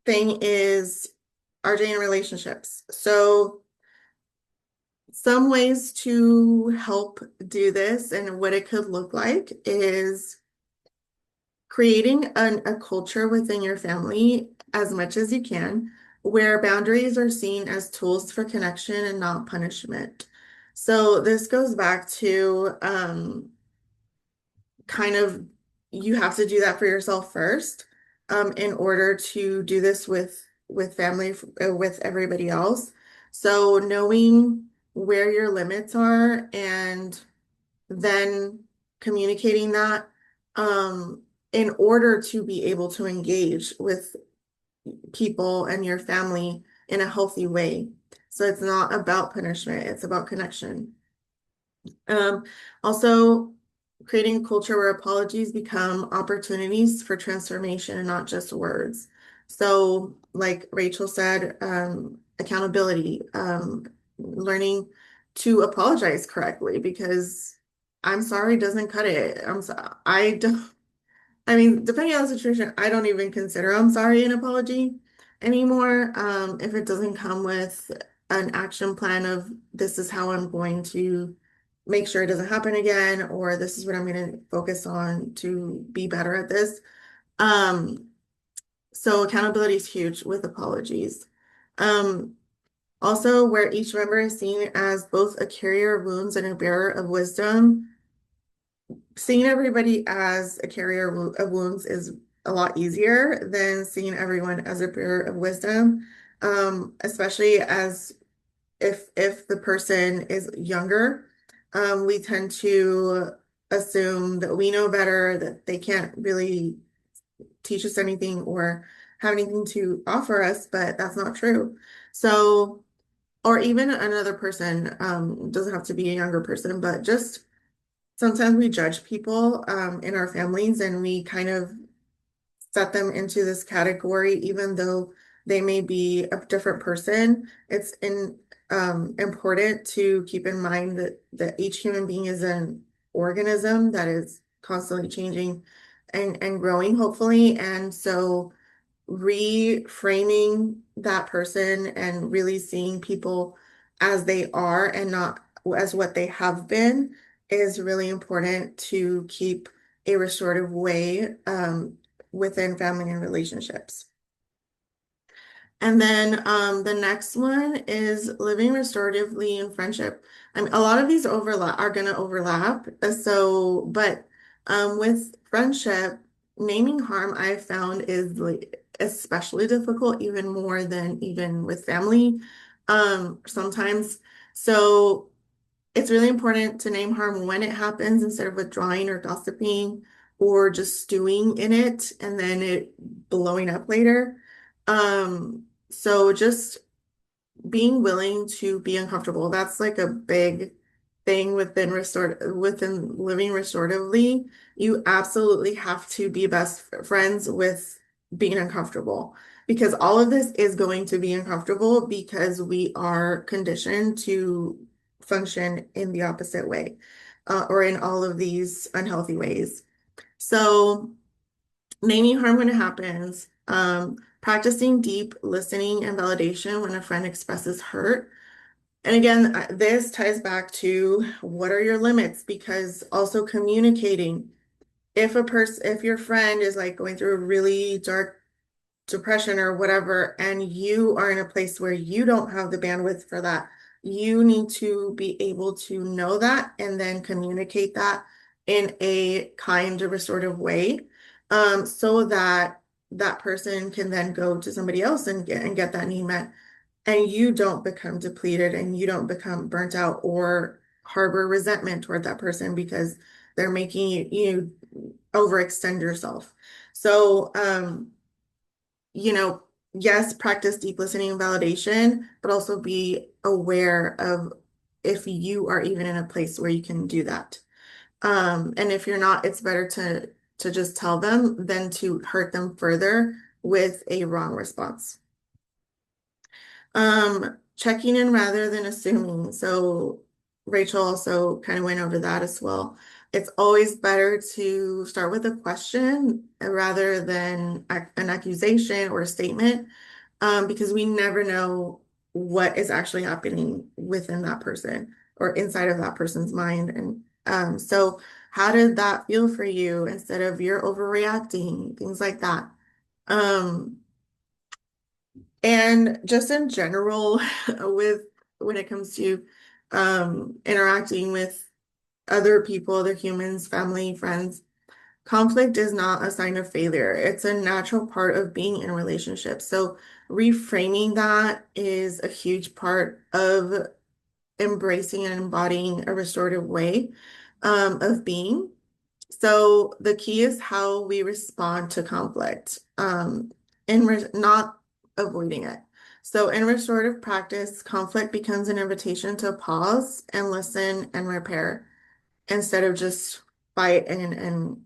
thing is RJ in relationships. So some ways to help do this and what it could look like is creating a culture within your family as much as you can, where boundaries are seen as tools for connection and not punishment. So this goes back to kind of you have to do that for yourself first, in order to do this with family, with everybody else. So knowing where your limits are and then communicating that, in order to be able to engage with people and your family in a healthy way. So it's not about punishment, it's about connection. Um, Also, creating a culture where apologies become opportunities for transformation and not just words. So, like Rachel said, accountability, learning to apologize correctly because I'm sorry doesn't cut it. I don't, I mean, depending on the situation, I don't even consider I'm sorry an apology anymore. If it doesn't come with an action plan of this is how I'm going to make sure it doesn't happen again, or this is what I'm going to focus on to be better at this. Um, so accountability is huge with apologies. Um, Also, where each member is seen as both a carrier of wounds and a bearer of wisdom, seeing everybody as a carrier of wounds is a lot easier than seeing everyone as a bearer of wisdom, especially as if the person is younger. We tend to assume that we know better, that they can't really teach us anything or have anything to offer us, but that's not true. So, or even another person, doesn't have to be a younger person, but just sometimes we judge people in our families and we kind of set them into this category, even though they may be a different person. It's important to keep in mind that each human being is an organism that is constantly changing and growing, hopefully. And so reframing that person and really seeing people as they are and not as what they have been is really important to keep a restorative way, within family and relationships. And then the next one is living restoratively in friendship. I mean, a lot of these overlap are going to overlap. But with friendship, naming harm I found is like especially difficult, even more than even with family sometimes. So it's really important to name harm when it happens instead of withdrawing or gossiping or just stewing in it and then it blowing up later. So just being willing to be uncomfortable. That's like a big thing within living restoratively. You absolutely have to be best friends with being uncomfortable because all of this is going to be uncomfortable because we are conditioned to function in the opposite way, or in all of these unhealthy ways. So naming harm when it happens, practicing deep listening and validation when a friend expresses hurt. And again, this ties back to what are your limits? Because also communicating. If your friend is like going through a really dark depression or whatever, and you are in a place where you don't have the bandwidth for that, you need to be able to know that and then communicate that in a kind, restorative way, so that that person can then go to somebody else and get that need met, and you don't become depleted and you don't become burnt out or harbor resentment toward that person because they're making you overextend yourself. So, yes, practice deep listening and validation, but also be aware of if you are even in a place where you can do that. And if you're not, it's better to just tell them than to hurt them further with a wrong response. Checking in rather than assuming. So Rachel also kind of went over that as well. It's always better to start with a question rather than an accusation or a statement, because we never know what is actually happening within that person or inside of that person's mind. And so how did that feel for you instead of you're overreacting, things like that. Um, and just in general, with when it comes to interacting with other people, other humans, family, friends, conflict is not a sign of failure. It's a natural part of being in relationships. So reframing that is a huge part of embracing and embodying a restorative way of being. So the key is how we respond to conflict, not avoiding it. So in restorative practice, conflict becomes an invitation to pause and listen and repair instead of just fight and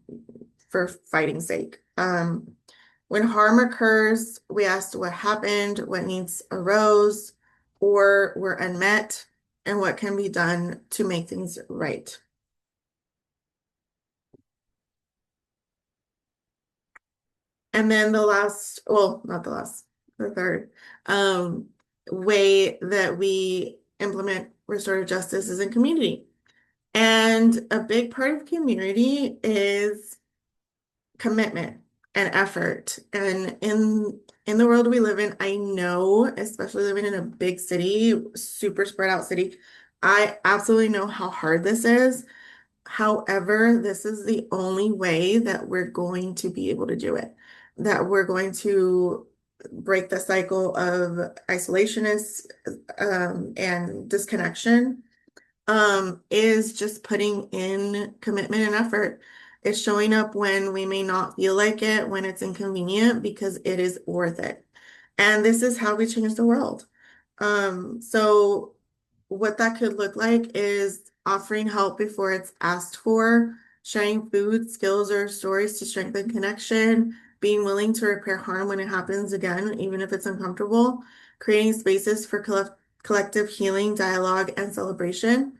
for fighting's sake. When harm occurs, we ask what happened, what needs arose or were unmet, and what can be done to make things right. And then not the last, the third way that we implement restorative justice is in community. And a big part of community is commitment and effort. And in the world we live in, I know, especially living in a big city, super spread out city, I absolutely know how hard this is. However, this is the only way that we're going to be able to do it, that we're going to break the cycle of isolationists and disconnection, is just putting in commitment and effort. It's showing up when we may not feel like it, when it's inconvenient, because it is worth it. And this is how we change the world. So what that could look like is offering help before it's asked for, sharing food, skills, or stories to strengthen connection, being willing to repair harm when it happens again, even if it's uncomfortable, creating spaces for collective healing, dialogue, and celebration.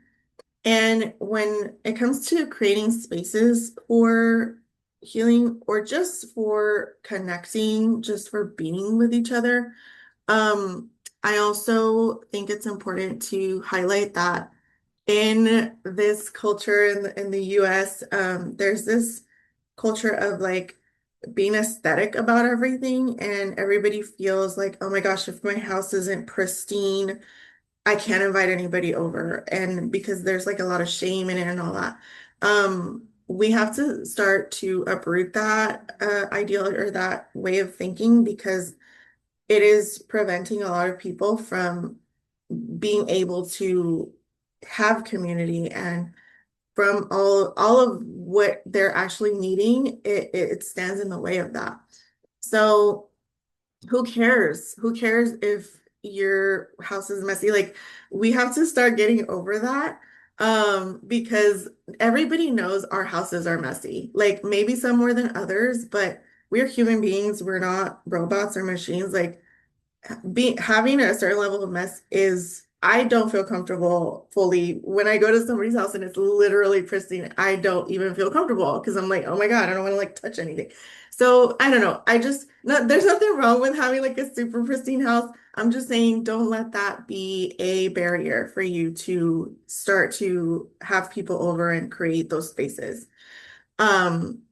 And when it comes to creating spaces for healing or just for connecting, just for being with each other, I also think it's important to highlight that in this culture in the US, there's this culture of like being aesthetic about everything, and everybody feels like, oh my gosh, if my house isn't pristine, I can't invite anybody over. And because there's like a lot of shame in it and all that. We have to start to uproot that ideal or that way of thinking, because it is preventing a lot of people from being able to have community, and from all of what they're actually needing, it stands in the way of that. So who cares? Who cares if your house is messy? Like, we have to start getting over that. Because everybody knows our houses are messy. Like, maybe some more than others, but we're human beings. We're not robots or machines. Like, having a certain level of mess is, I don't feel comfortable fully when I go to somebody's house and it's literally pristine. I don't even feel comfortable because I'm like, oh my God, I don't want to like touch anything. So I don't know. I just, no, there's nothing wrong with having like a super pristine house. I'm just saying, don't let that be a barrier for you to start to have people over and create those spaces. Um,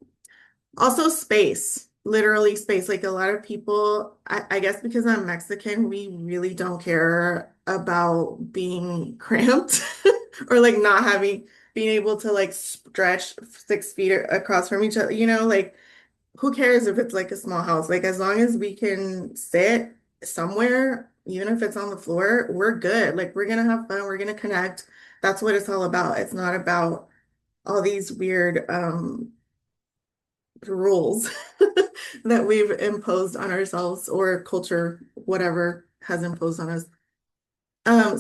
Also space, literally space. Like, a lot of people, I guess because I'm Mexican, we really don't care about being cramped or like not being able to like stretch 6 feet across from each other, like, who cares if it's like a small house? Like, as long as we can sit somewhere, even if it's on the floor, we're good. Like, we're gonna have fun, we're gonna connect. That's what it's all about. It's not about all these weird rules that we've imposed on ourselves, or culture, whatever has imposed on us.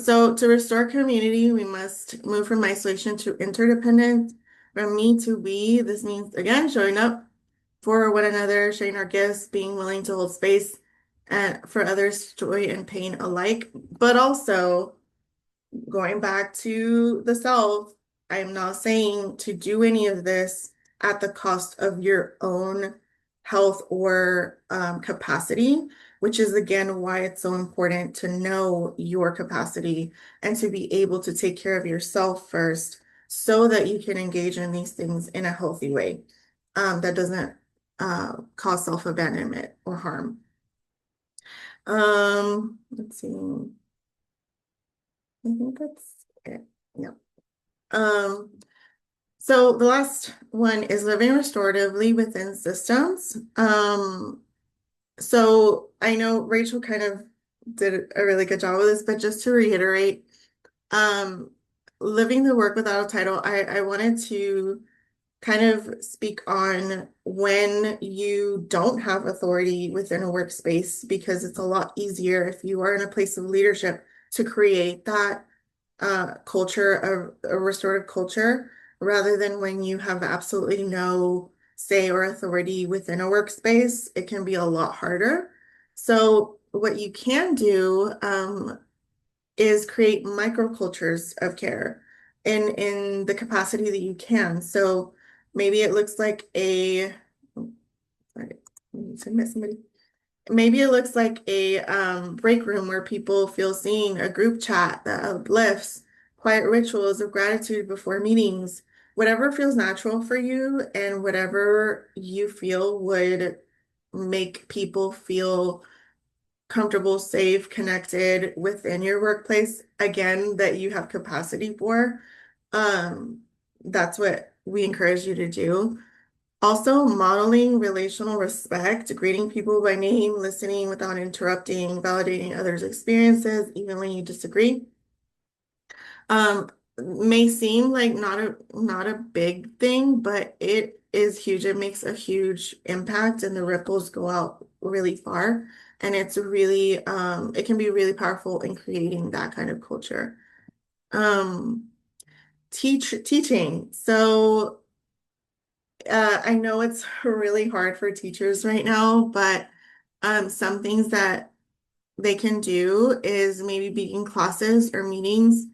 So to restore community, we must move from isolation to interdependence, from me to we. This means, again, showing up for one another, sharing our gifts, being willing to hold space and for others, joy and pain alike, but also going back to the self. I am not saying to do any of this at the cost of your own health or capacity, which is again why it's so important to know your capacity and to be able to take care of yourself first, so that you can engage in these things in a healthy way that doesn't cause self-abandonment or harm. Let's see. I think that's it. Yeah. Um, so the last one is living restoratively within systems. So I know Rachel kind of did a really good job with this, but just to reiterate, um, living the work without a title, I wanted to kind of speak on when you don't have authority within a workspace, because it's a lot easier if you are in a place of leadership to create that culture of a restorative culture, rather than when you have absolutely no say or authority within a workspace. It can be a lot harder. So what you can do is create microcultures of care in the capacity that you can. So maybe it looks like sorry, I need to admit somebody. Maybe it looks like a break room where people feel seen, a group chat that uplifts, quiet rituals of gratitude before meetings, whatever feels natural for you and whatever you feel would make people feel comfortable, safe, connected within your workplace, again, that you have capacity for. Um, that's what we encourage you to do. Also, modeling relational respect, greeting people by name, listening without interrupting, validating others' experiences, even when you disagree. May seem like not a big thing, but it is huge. It makes a huge impact, and the ripples go out really far. And it's really it can be really powerful in creating that kind of culture. Um, teaching. So I know it's really hard for teachers right now, but some things that they can do is maybe begin classes or meetings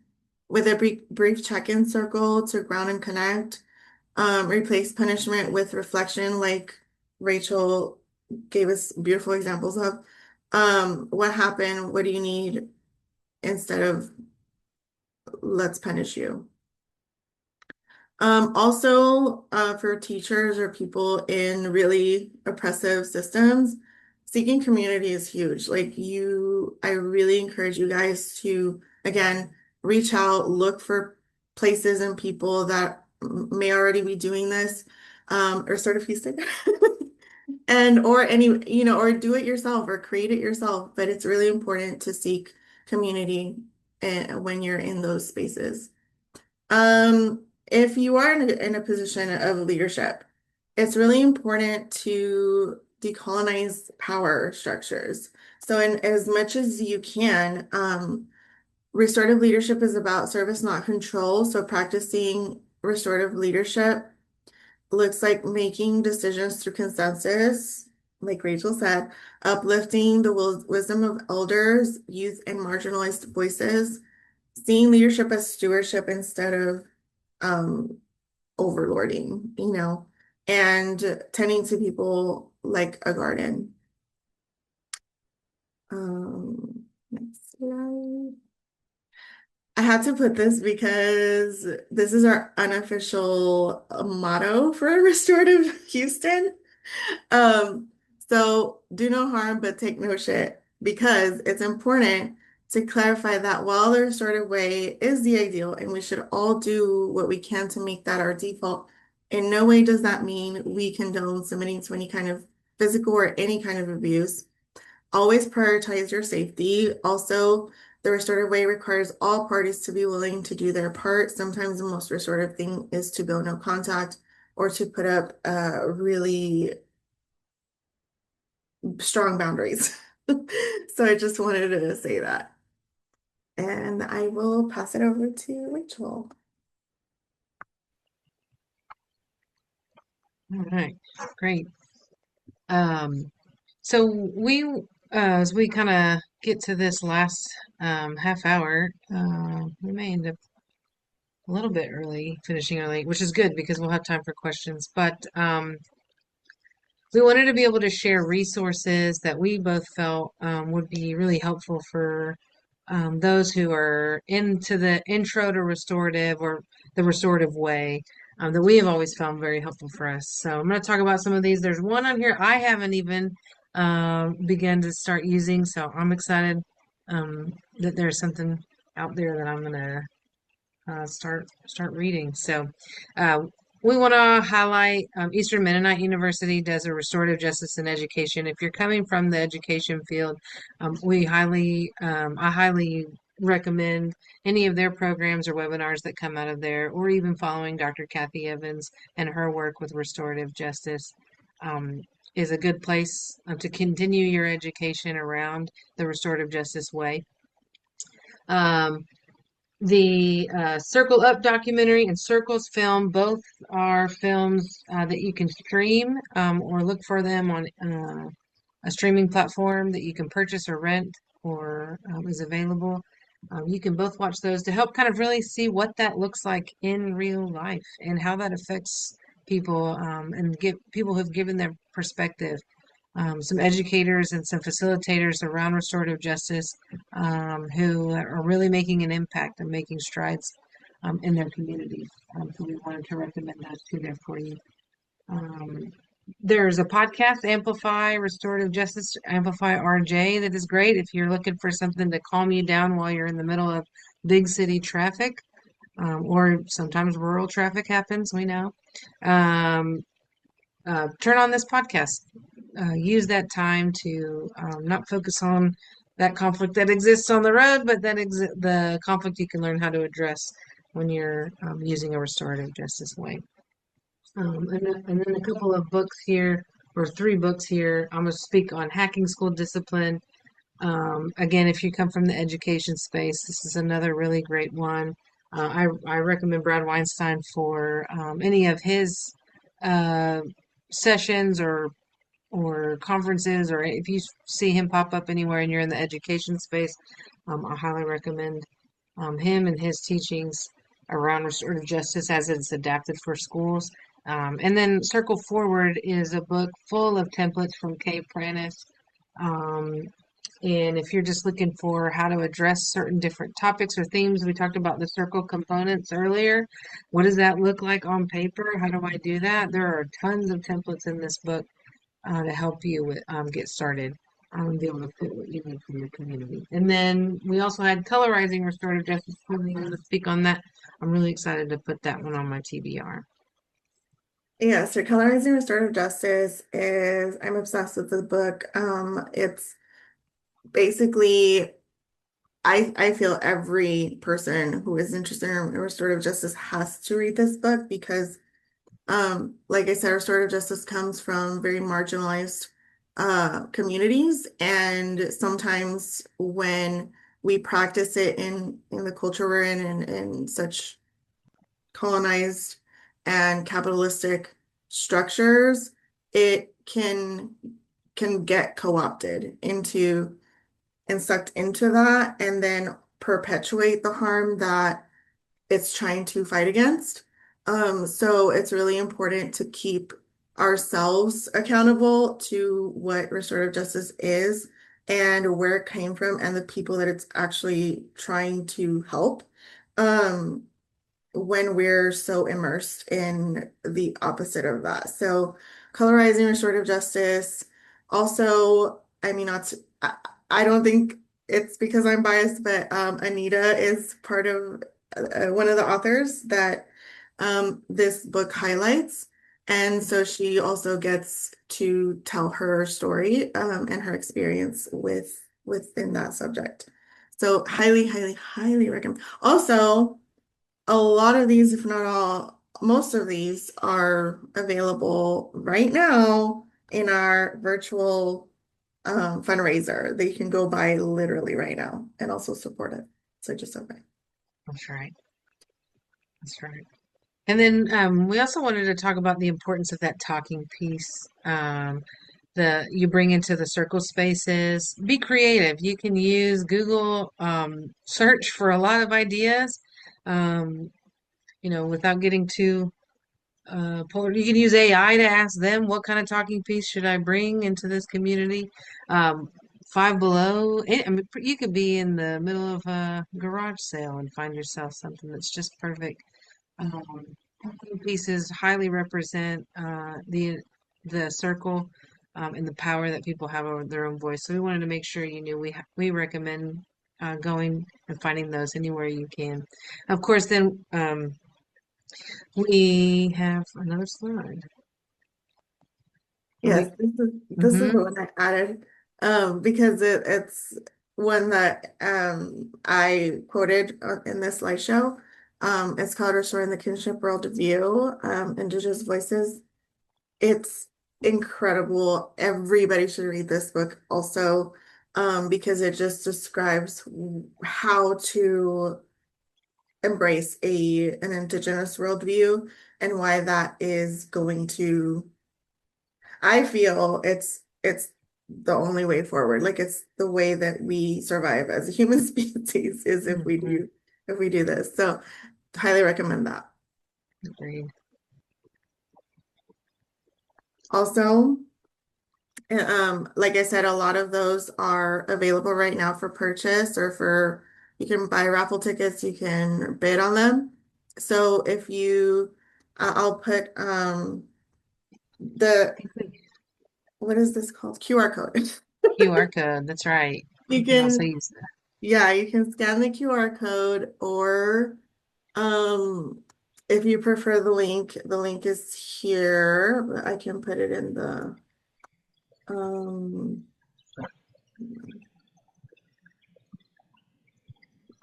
with a brief check-in circle to ground and connect. Replace punishment with reflection, like Rachel gave us beautiful examples of. What happened? What do you need? Instead of let's punish you. Also, for teachers or people in really oppressive systems, seeking community is huge. I really encourage you guys to, again, reach out, look for places and people that may already be doing this, or sort of feasting. And or any, or do it yourself or create it yourself. But it's really important to seek community when you're in those spaces. If you are in a position of leadership, it's really important to decolonize power structures. So, in as much as you can, restorative leadership is about service, not control. So, practicing restorative leadership looks like making decisions through consensus, like Rachel said, uplifting the wisdom of elders, youth, and marginalized voices, seeing leadership as stewardship instead of um, overlording, and tending to people like a garden. Next slide. I had to put this because this is our unofficial motto for Restorative Houston. Um, so do no harm, but take no shit, because it's important to clarify that while the restorative way is the ideal and we should all do what we can to make that our default, in no way does that mean we condone submitting to any kind of physical or any kind of abuse. Always prioritize your safety. Also, the restorative way requires all parties to be willing to do their part. Sometimes the most restorative thing is to go no contact or to put up really strong boundaries. So I just wanted to say that. And I will pass it over to Rachel. All right, great. So as we kind of get to this last half hour, we may end up a little bit early, finishing early, which is good because we'll have time for questions. But we wanted to be able to share resources that we both felt would be really helpful for those who are into the intro to restorative or the restorative way, that we have always found very helpful for us. So I'm going to talk about some of these. There's one on here I haven't even begun to start using, so I'm excited that there's something out there that I'm going to start reading. So, uh, we want to highlight Eastern Mennonite University does a restorative justice in education. If you're coming from the education field, I highly recommend any of their programs or webinars that come out of there, or even following Dr. Kathy Evans and her work with restorative justice. Is a good place to continue your education around the restorative justice way. Um, the Circle Up documentary and Circles film, both are films that you can stream or look for them on a streaming platform that you can purchase or rent or is available. You can both watch those to help kind of really see what that looks like in real life and how that affects people and get people who've given their perspective, some educators and some facilitators around restorative justice who are really making an impact and making strides in their communities. So we wanted to recommend those two there for you. Um, there's a podcast, Amplify Restorative Justice, Amplify RJ, that is great if you're looking for something to calm you down while you're in the middle of big city traffic, or sometimes rural traffic happens, we know. Turn on this podcast. Use that time to not focus on that conflict that exists on the road, but the conflict you can learn how to address when you're using a restorative justice way. And then a couple of books here, or three books here. I'm going to speak on hacking school discipline. Again, if you come from the education space, this is another really great one. I recommend Brad Weinstein for any of his uh, sessions or conferences, or if you see him pop up anywhere and you're in the education space, I highly recommend him and his teachings around restorative justice as it's adapted for schools. And then Circle Forward is a book full of templates from Kay Pranis, um, And if you're just looking for how to address certain different topics or themes, we talked about the circle components earlier. What does that look like on paper? How do I do that? There are tons of templates in this book to help you with get started be able to fit what you need from your community. And then we also had colorizing restorative justice. I'm going to speak on that. I'm really excited to put that one on my TBR. Yeah, so Colorizing Restorative Justice is, I'm obsessed with the book. It's basically, I feel every person who is interested in restorative justice has to read this book because, like I said, restorative justice comes from very marginalized communities, and sometimes when we practice it in the culture we're in and such colonized and capitalistic structures, it can get co-opted into and sucked into that and then perpetuate the harm that it's trying to fight against. So it's really important to keep ourselves accountable to what restorative justice is and where it came from and the people that it's actually trying to help. Um, when we're so immersed in the opposite of that. So colorizing restorative justice. Also, I mean, not to, I don't think it's because I'm biased, but Anita is part of one of the authors that this book highlights. And so she also gets to tell her story and her experience within that subject. So highly, highly, highly recommend. Also, a lot of these, if not all, most of these are available right now in our virtual fundraiser that you can go buy literally right now and also support it. So just okay. That's right. That's right. And then we also wanted to talk about the importance of that talking piece. The you bring into the circle spaces. Be creative. You can use Google search for a lot of ideas. Um, without getting too polar. You can use AI to ask them what kind of talking piece should I bring into this community. Um, Five Below. I mean, you could be in the middle of a garage sale and find yourself something that's just perfect. Um, Pieces highly represent the circle and the power that people have over their own voice. So we wanted to make sure you knew we recommend going and finding those anywhere you can. Of course, then we have another slide. Yes, We this is hmm the one I added because it's one that I quoted in this slideshow. It's called Restoring the Kinship Worldview, Indigenous Voices. It's incredible. Everybody should read this book also, because it just describes how to embrace an indigenous worldview and why that is going to, I feel it's the only way forward. Like it's the way that we survive as a human species is hmm if we do this. So highly recommend that. Agreed. Also, like I said, a lot of those are available right now for purchase or for you can buy raffle tickets, you can bid on them. So if you, I'll put the what is this called? QR code. QR code. That's right. You You can also can, use that. yeah, you can scan the QR code or um if you prefer the link is here, but I can put it in the um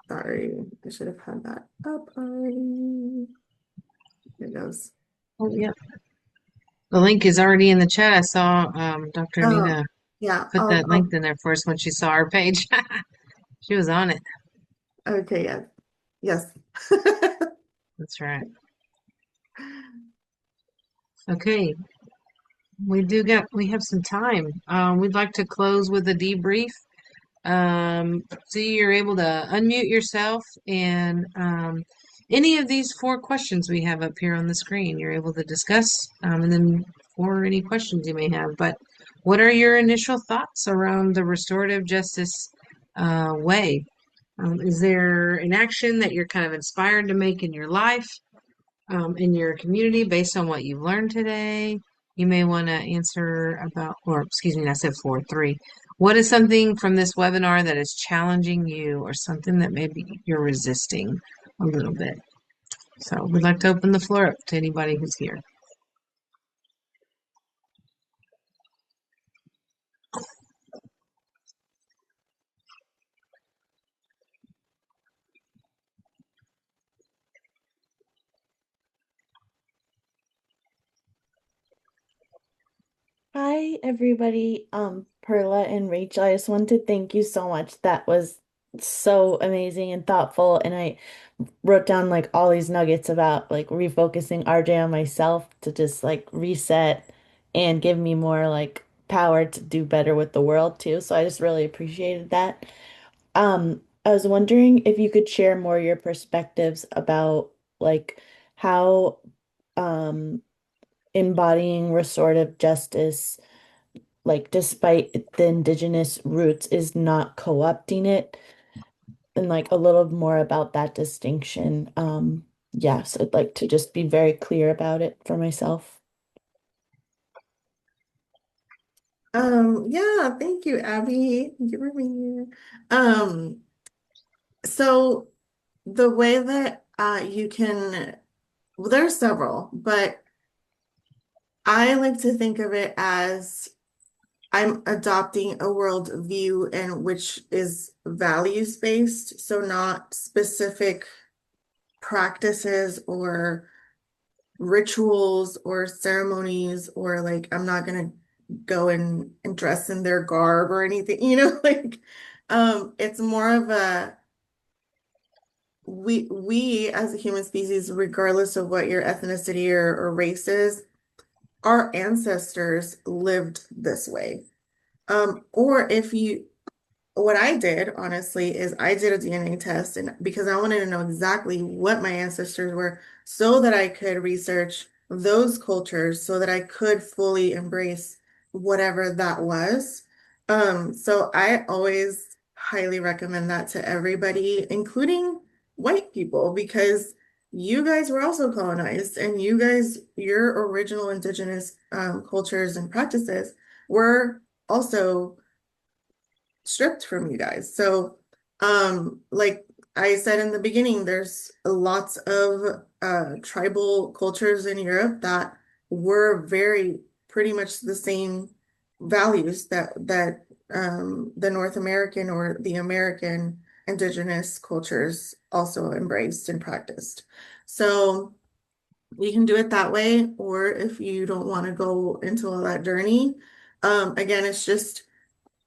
sorry, I should have had that up already. Here it goes. Oh, yeah. The link is already in the chat. I saw Dr. Oh, Anita yeah, put that link I'll in there for us when she saw our page. She was on it. okay, yeah. Yes. That's right. Okay, we have some time. We'd like to close with a debrief. So you're able to unmute yourself and any of these four questions we have up here on the screen, you're able to discuss. And then or any questions you may have. But what are your initial thoughts around the restorative justice way? Is there an action that you're kind of inspired to make in your life, in your community, based on what you've learned today? You may want to answer about, or excuse me, I said four, three. What is something from this webinar that is challenging you, or something that maybe you're resisting a little bit? So we'd like to open the floor up to anybody who's here. Hi, everybody. Perla and Rachel, I just want to thank you so much. That was so amazing and thoughtful. And I wrote down like all these nuggets about like refocusing RJ on myself to just like reset and give me more like power to do better with the world too. So I just really appreciated that. I was wondering if you could share more your perspectives about like how um embodying restorative justice, like despite the indigenous roots, is not co-opting it, and like a little more about that distinction. Yeah, so I'd like to just be very clear about it for myself. Yeah, thank you, Abby. Thank you for being here. So the way that you can, well, there's several, but I like to think of it as I'm adopting a worldview and which is values based, so not specific practices or rituals or ceremonies, or like I'm not gonna go and dress in their garb or anything, like it's more of a we as a human species, regardless of what your ethnicity or race is, our ancestors lived this way. Or if you What I did, honestly, is I did a DNA test, and because I wanted to know exactly what my ancestors were so that I could research those cultures so that I could fully embrace whatever that was. So I always highly recommend that to everybody, including white people, because you guys were also colonized, and your original indigenous cultures and practices were also stripped from you guys. So, like I said in the beginning, there's lots of tribal cultures in Europe that were very pretty much the same values that the North American or the American indigenous cultures also embraced and practiced. So you can do it that way, or if you don't want to go into all that journey, again, it's just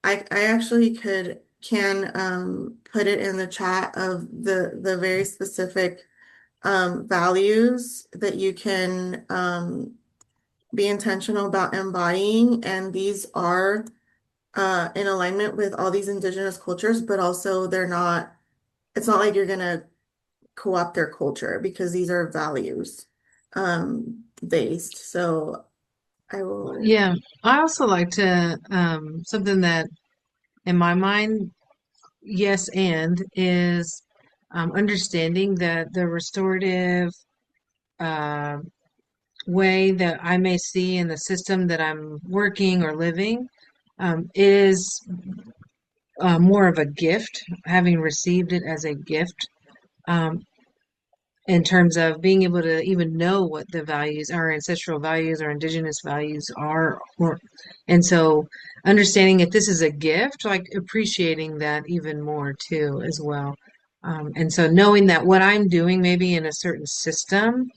I actually can put it in the chat of the very specific values that you can be intentional about embodying, and these are in alignment with all these indigenous cultures, but also it's not like you're gonna co-opt their culture, because these are values based. So I will. Yeah, I also like to, something that in my mind, yes, and is understanding that the restorative uh, way that I may see in the system that I'm working or living is more of a gift, having received it as a gift. Um, in terms of being able to even know what the values, our ancestral values, our indigenous values are, and so understanding that this is a gift, like appreciating that even more too as well. And so knowing that what I'm doing maybe in a certain system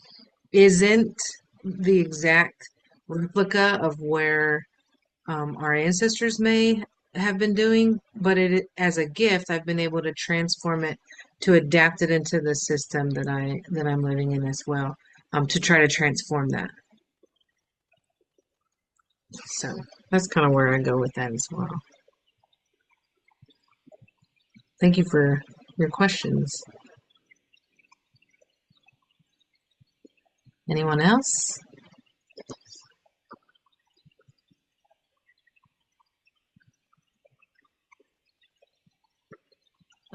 isn't the exact replica of where our ancestors may have been doing, but it as a gift, I've been able to transform it to adapt it into the system that I'm living in as well, to try to transform that. So that's kind of where I go with that as well. Thank you for your questions. Anyone else?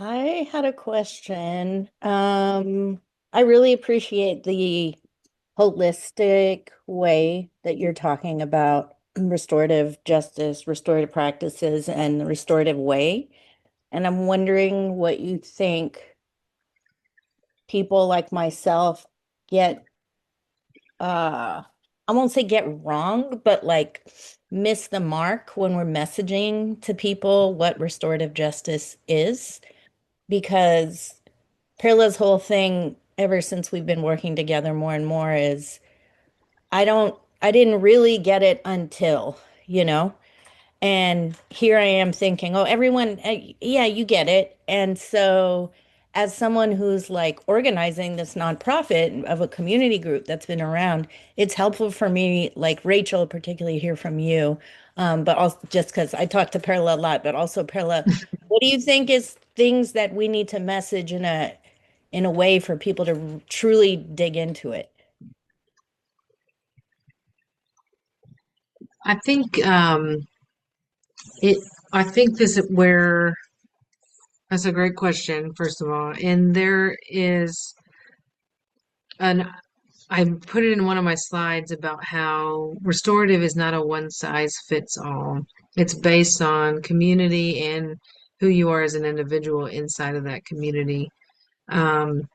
I had a question. I really appreciate the holistic way that you're talking about restorative justice, restorative practices, and the restorative way. And I'm wondering what you think people like myself get, I won't say get wrong, but like miss the mark when we're messaging to people what restorative justice is. Because Perla's whole thing, ever since we've been working together more and more, is I didn't really get it until, you know? And here I am thinking, oh, everyone, yeah, you get it. And so, as someone who's like organizing this nonprofit of a community group that's been around, it's helpful for me, like Rachel, particularly hear from you. But also just because I talk to Perla a lot, but also Perla, what do you think is things that we need to message in a way for people to truly dig into it? I think it I think this is where that's a great question, first of all. And there is an I put it in one of my slides about how restorative is not a one size fits all. It's based on community and who you are as an individual inside of that community, um,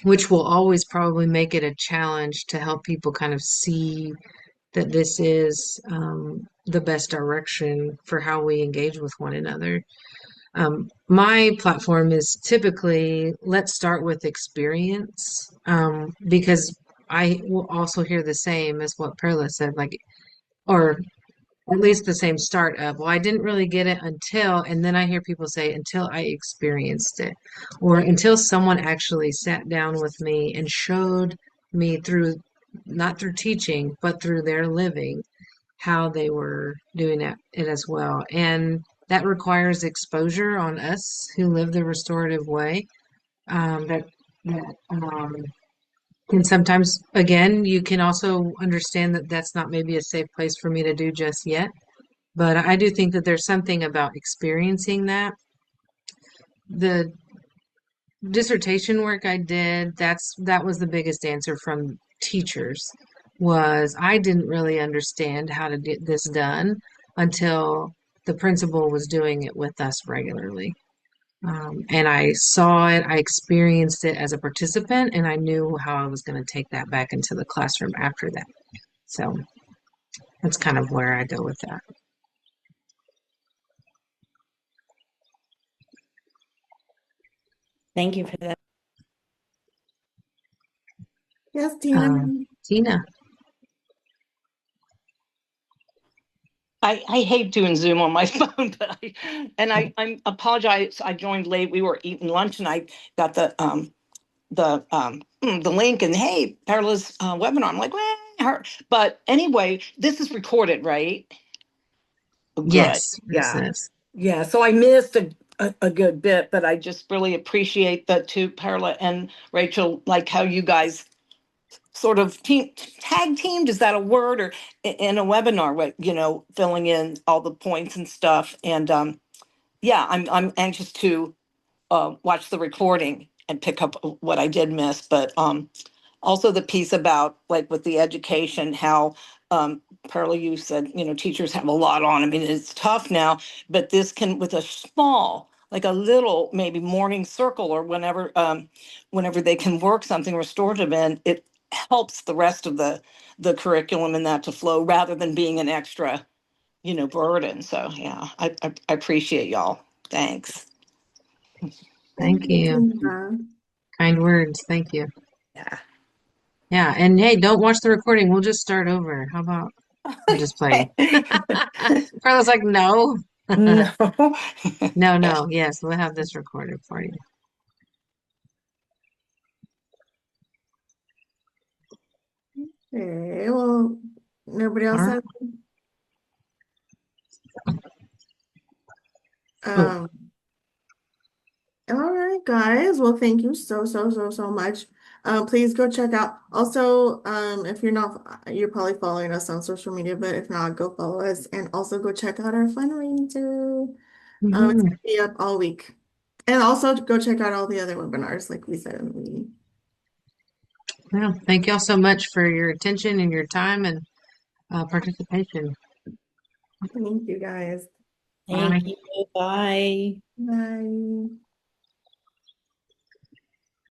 which will always probably make it a challenge to help people kind of see that this is the best direction for how we engage with one another. My platform is typically let's start with experience, because I will also hear the same as what Perla said, like, or at least the same start of, well, I didn't really get it until, and then I hear people say, until I experienced it, or until someone actually sat down with me and showed me through, not through teaching, but through their living, how they were doing it as well. And that requires exposure on us who live the restorative way. That can sometimes, again, you can also understand that that's not maybe a safe place for me to do just yet. But I do think that there's something about experiencing that. The dissertation work I did, that was the biggest answer from teachers was I didn't really understand how to get this done until the principal was doing it with us regularly. And I saw it, I experienced it as a participant, and I knew how I was going to take that back into the classroom after that. So that's kind of where I go with that. Thank you for that. Yes, Tina. Tina. I hate doing Zoom on my phone, but I apologize. I joined late. We were eating lunch, and I got the link, and hey, Perla's webinar. I'm like, well, her. But anyway, this is recorded, right? Good. Yes, yes, Yeah. yes. Yeah. So I missed a good bit, but I just really appreciate the two Perla and Rachel, like how you guys sort of tag teamed, is that a word, or in a webinar, what, filling in all the points and stuff. And yeah, I'm anxious to watch the recording and pick up what I did miss. But also the piece about, like, with the education, how Pearlie, you said, teachers have a lot on. I mean, it's tough now, but this can, with a small, like a little, maybe morning circle, or whenever they can work something restorative in, it helps the rest of the curriculum and that to flow, rather than being an extra, burden. So yeah, I appreciate y'all. Thanks. Thank Thank you, you. Tina. Kind words. Thank you. Yeah. Yeah, and hey, don't watch the recording. We'll just start over. How about? I'm just playing. Carla's like, no. No. No, no. Yes, we'll have this recorded for you. Okay, well, nobody All else right. has. Oh, Um, all right, guys. Well, thank you so much. Please go check out. Also, if you're not, you're probably following us on social media, but if not, go follow us and also go check out our fundraiser. It's mhm. gonna be up all week. And also go check out all the other webinars, like we said in the meeting. Well, thank y'all so much for your attention and your time and participation. Thank you guys. Thank Bye. you. Bye. Bye.